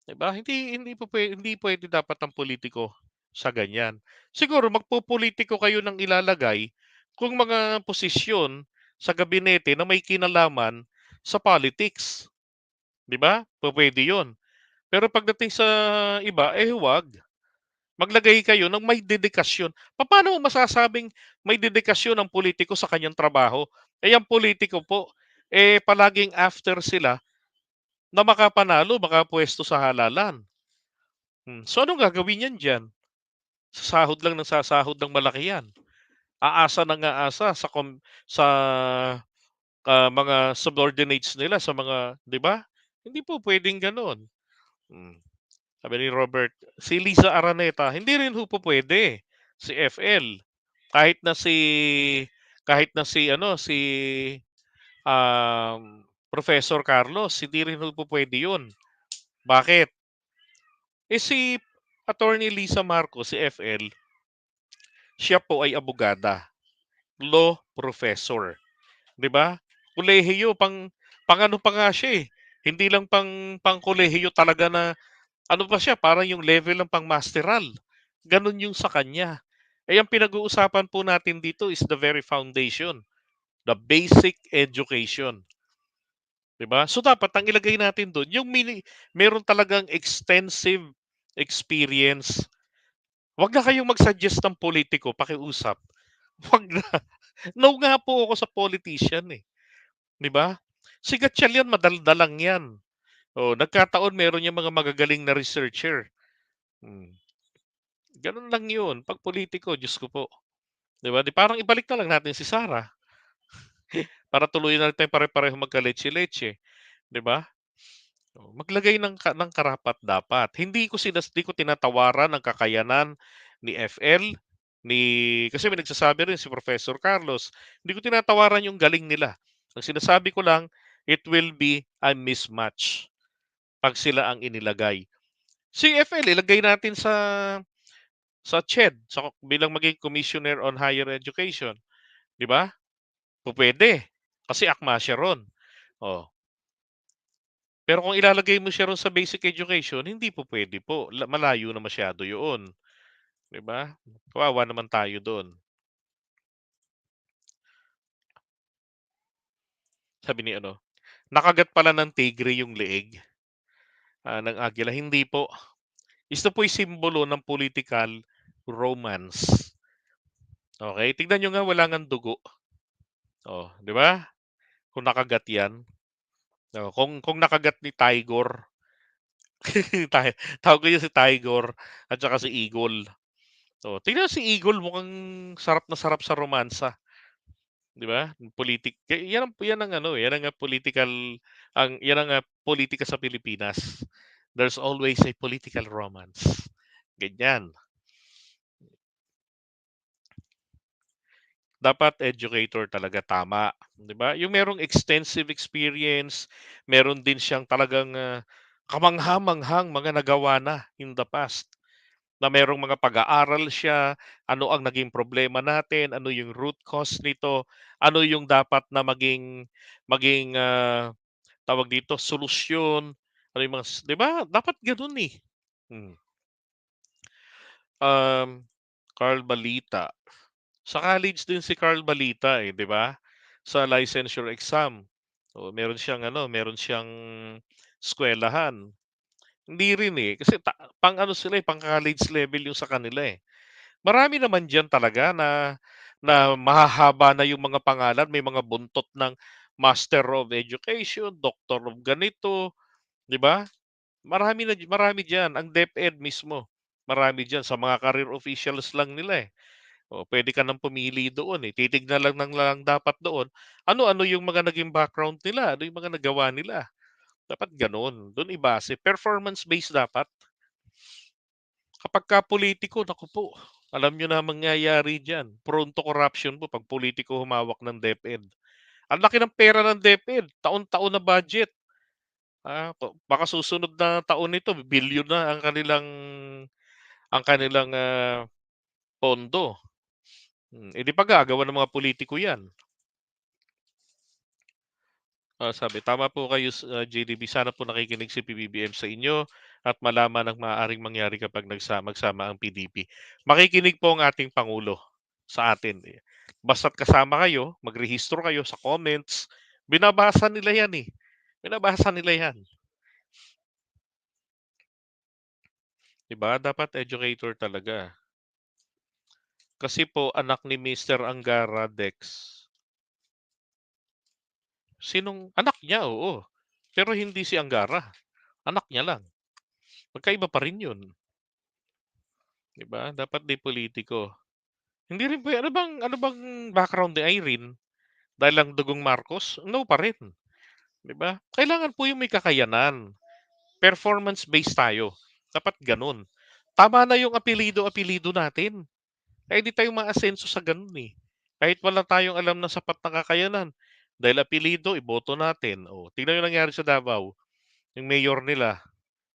'Di ba? Hindi pwede dapat ang politiko sa ganyan. Siguro magpopolitiko kayo ng ilalagay kung mga posisyon sa gabinete na may kinalaman sa politics. 'Di ba? Pupuwede 'yon. Pero pagdating sa iba, huwag. Maglagay kayo ng may dedikasyon. Paano mo masasabing may dedikasyon ang politiko sa kanyang trabaho? Ang politiko po, palaging after sila na makapanalo, makapuwesto sa halalan. So anong gagawin niyan diyan? Sasahod lang ng sasahod ng malaki 'yan. Aasa ng aasa sa mga subordinates nila sa mga 'di ba? Hindi po puwedeng gano'n. Hmm. Sabi ni Robert, si Liza Araneta, hindi rin ho po puwede. Si FL, kahit na si kahit na si Professor Carlos, hindi rin ho po puwede 'yun, Bakit? Si Attorney Lisa Marcos, si FL, siya po ay abogada, law professor, 'di ba? Kolehiyo pang ano pa nga siya, hindi lang pang kolehiyo talaga na ano pa siya, parang yung level ng pang-masteral. Gano'n yung sa kanya. Ang pinag-uusapan po natin dito is the very foundation, the basic education, 'di ba? So dapat ang ilagay natin do'n yung meron talagang extensive experience. 'Wag na kayong mag-suggest ng politiko, pakiusap. 'Wag na. No nga po ako sa politician, 'di ba? Si Gatchalian madaldalang 'yan. Nagkataon meron yang mga magagaling na researcher. Hmm, Gano'n lang 'yun 'pag politiko, Diyos ko po, 'di ba? Parang ibalik na lang natin si Sara para tuluyan na tayong pare-parehong magka-letche-letche, 'di ba? Maglagay ng karapat-dapat. Hindi ko tinatawaran ang kakayanan ni FL, kasi may nagsasabi rin si Professor Carlos, hindi ko tinatawaran yung galing nila. Ang sinasabi ko lang, it will be a mismatch 'pag sila ang inilagay. Si FL ilagay natin sa CHED, bilang maging Commissioner on Higher Education, 'di ba? Pupuwede, kasi akma siya ro'n. Oh, pero kung ilalagay mo siya ro'n sa basic education, hindi pupuwede po, malayo na masyado 'yoon, 'di ba? Kawawa naman tayo do'n. Sabi ni ano, "Nakagat pala ng tigre yung leeg, ng agila." Hindi po. Ito po'y simbolo ng political romance. Okey, tignan niyo nga wala ngang dugo. 'Di ba? Kung nakagat 'yan. Kung nakagat ni Tigor, tay tawag ko 'yun si Tigor at saka si Eagle. Tignan si Eagle mukhang sarap na sarap sa romansa, 'di ba? Yan ang ano, yan ang, political ang yan ang, politika sa Pilipinas. There's always a political romance, ganyan. Dapat educator talaga, tama, 'di ba? Yung merong extensive experience, meron din siyang talagang, kamangha-manghang mga nagawa na in the past, na merong mga pag-aaral siya, ano ang naging problema natin, ano yung root cause nito, ano yung dapat na maging, tawag dito, solusyon, ano yung mga 'di ba? Dapat gano'n, eh. Hmm. Um, Carl Balita. Sa college din si Carl Balita, 'di ba? Sa licensure exam. Meron siyang eskuwelahan. Hindi rin, kasi pang-ano sila, pang-college level yung sa kanila, eh. Marami naman diyan talaga na mahahaba na yung mga pangalan, may mga buntot ng Master of Education, Doctor of ganito, 'di ba? Marami diyan, ang DepEd mismo, marami diyan sa mga career officials lang nila, eh. Puwede ka ng pumili doon, eh, titignan lang dapat doon, ano-ano yung mga naging background nila, ano yung mga nagawa nila. Dapat gano'n, do'n ibase, performance based dapat. Kapagka pulitiko, naku po, alam niyo na ang mangyayari diyan, prone to corruption po 'pag pulitiko humawak ng DepEd. Ang laki ng pera ng DepEd, taon-taon na budget. Baka susunod na taon nito bilyon na ang kanilang, pondo. 'Di paggagawan ng mga pulitiko 'yan. Sabi, tama po kayo JDB, sana po nakikinig si PBBM sa inyo at malaman ang maaaring mangyari kapag magsama ang PDP. Makikinig po ang ating Pangulo sa atin, eh. Basta't kasama kayo, magrehistro kayo sa comments, binabasa nila 'yan, eh. Binabasa nila 'yan, 'di ba? Dapat educator talaga. Kasi po anak ni Mr. Angara, Dex. Anak niya, oo. Pero hindi si Angara, anak niya lang. Magkaiba pa rin 'yun, 'di ba? Dapat 'di politiko. Hindi rin ano bang background ni Irene? Dahil lang dugong Marcos? No pa rin, 'di ba? Kailangan po yung may kakayanan. Performance-based tayo, dapat gano'n. Tama na yung apelyido-apelyido natin. Hindi tayo maasenso sa gano'n, eh. Kahit wala tayong alam na sapat na kakayanan, dahil apelyido iboto natin. Tignan yung nangyari sa Davao, yung mayor nila.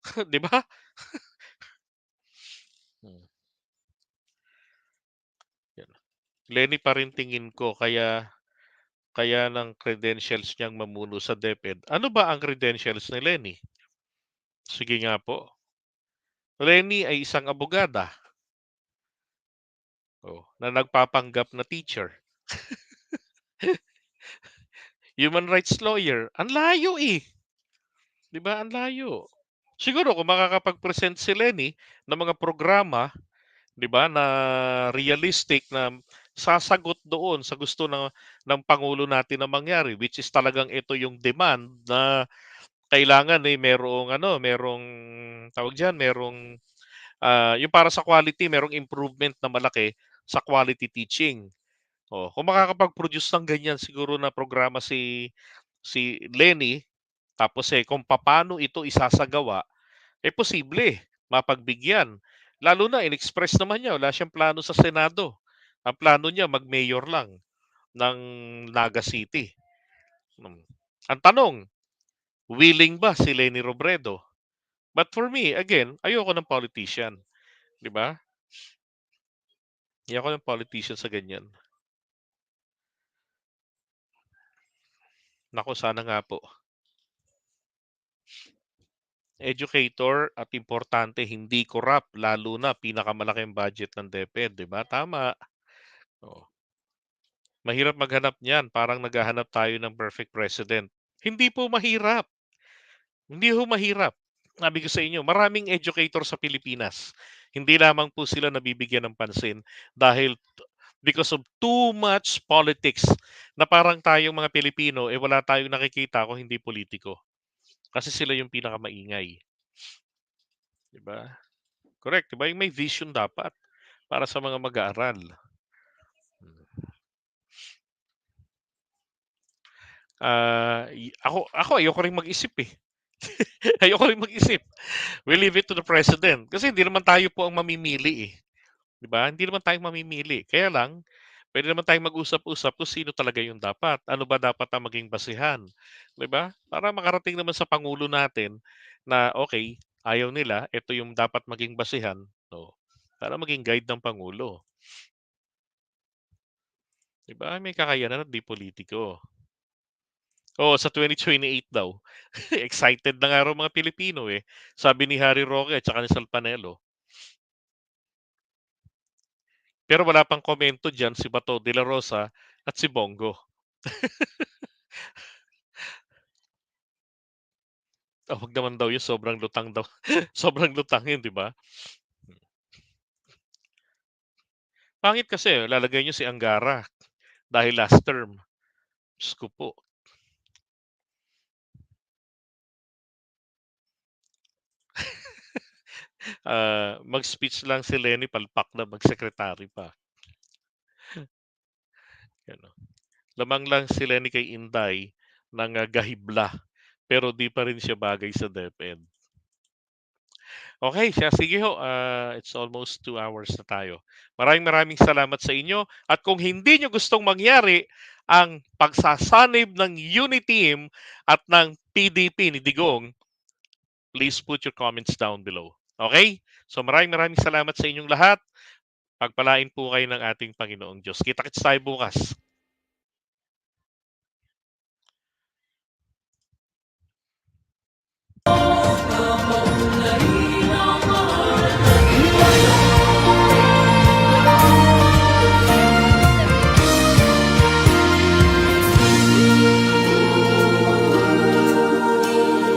'Di ba? Hmm, yan. Lenny pa rin tingin ko kaya kaya ng credentials niyang mamuno sa DepEd. Ano ba ang credentials ni Lenny? Sige nga po. Lenny ay isang abogada, na nagpapanggap na teacher. Human rights lawyer. Ang layo eh. 'Di ba? Ang layo. Siguro kung makakapag-present si Lenny ng mga programa, 'di ba, na realistic na sasagot doon sa gusto ng pangulo natin na mangyari, which is talagang ito yung demand na kailangan eh merong tawag diyan, yung para sa quality, merong improvement na malaki sa quality teaching. Kung makakapag-produce ng ganyan siguro na programa si Lenny, tapos kung paano ito isasagawa, posible mapagbigyan. Lalo na in-express naman niya, wala siyang plano sa Senado. Ang plano niya mag-mayor lang ng Naga City. Ang tanong, willing ba si Leni Robredo? But for me, again, ayoko ng politician. 'Di ba? Ayoko ng politician sa ganyan. Nako, sana nga po. Educator at importante, hindi corrupt, lalo na pinakamalaking budget ng DepEd, 'di ba? Tama. Oh. Mahirap maghanap niyan, parang naghahanap tayo ng perfect president. Hindi po mahirap. Hindi ho mahirap. Sabi ko sa inyo, maraming educator sa Pilipinas. Hindi lamang po sila nabibigyan ng pansin dahil because of too much politics na parang tayong mga Pilipino, wala tayong nakikita kung hindi politiko. Kasi sila yung pinakamaingay. Diba? Correct, diba? Yung may vision dapat para sa mga mag-aaral. Ako ayoko rin mag-isip eh. Ayoko rin mag-isip. We leave it to the president. Kasi hindi naman tayo po ang mamimili eh. 'Di ba? Hindi naman tayo mamimili. Kaya lang, pwede naman tayong mag-usap-usap kung sino talaga yung dapat. Ano ba dapat ang maging basihan? 'Di ba? Para makarating naman sa pangulo natin na okay, ayaw nila, ito yung dapat maging basihan. No. Para maging guide ng pangulo. 'Di ba? May kakayanan at di politiko. Sa 2028 daw. Excited na nga raw mga Pilipino eh. Sabi ni Harry Roque at saka ni Sal Panelo. Pero wala pang komento diyan si Bato de la Rosa at si Bongo. Wag naman daw yun, sobrang lutang daw. Sobrang lutang yun, di ba? Pangit kasi, lalagay nyo si Angara dahil last term. Diyos ko po. Mag-speech lang si Lenny, palpak na mag-secretary pa. Yan, no? Lamang lang si Lenny kay Inday ng gahibla, pero di pa rin siya bagay sa DepEd. Okay, sige ho, it's almost 2 hours na tayo. Maraming salamat sa inyo. At kung hindi nyo gustong mangyari ang pagsasanib ng Uniteam at ng PDP ni Digong, please put your comments down below. Okay? So maraming salamat sa inyong lahat. Pagpalain po kayo ng ating Panginoong Diyos. Kita-kits tayo bukas.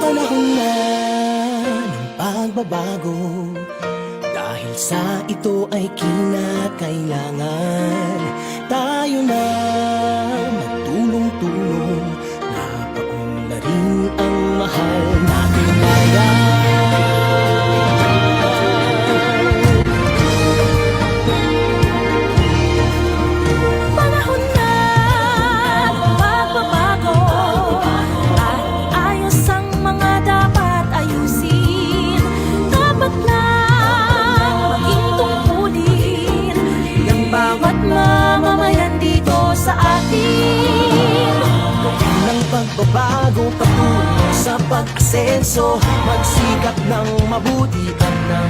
Panahon na ng pagbabago, dahil sa ito ay kinakailangan tayo na magtulong-tulong na paunlarin ang mahal nating bayan. Panahon na ng pagbabago, at ayos ang mga dapat ayusin. Dapat lang maging tungkulin ng bawat mamamayan dito sa atin. Gawin ng pagbabago patungo sa pag-asenso, magsikap ng mabuti at nang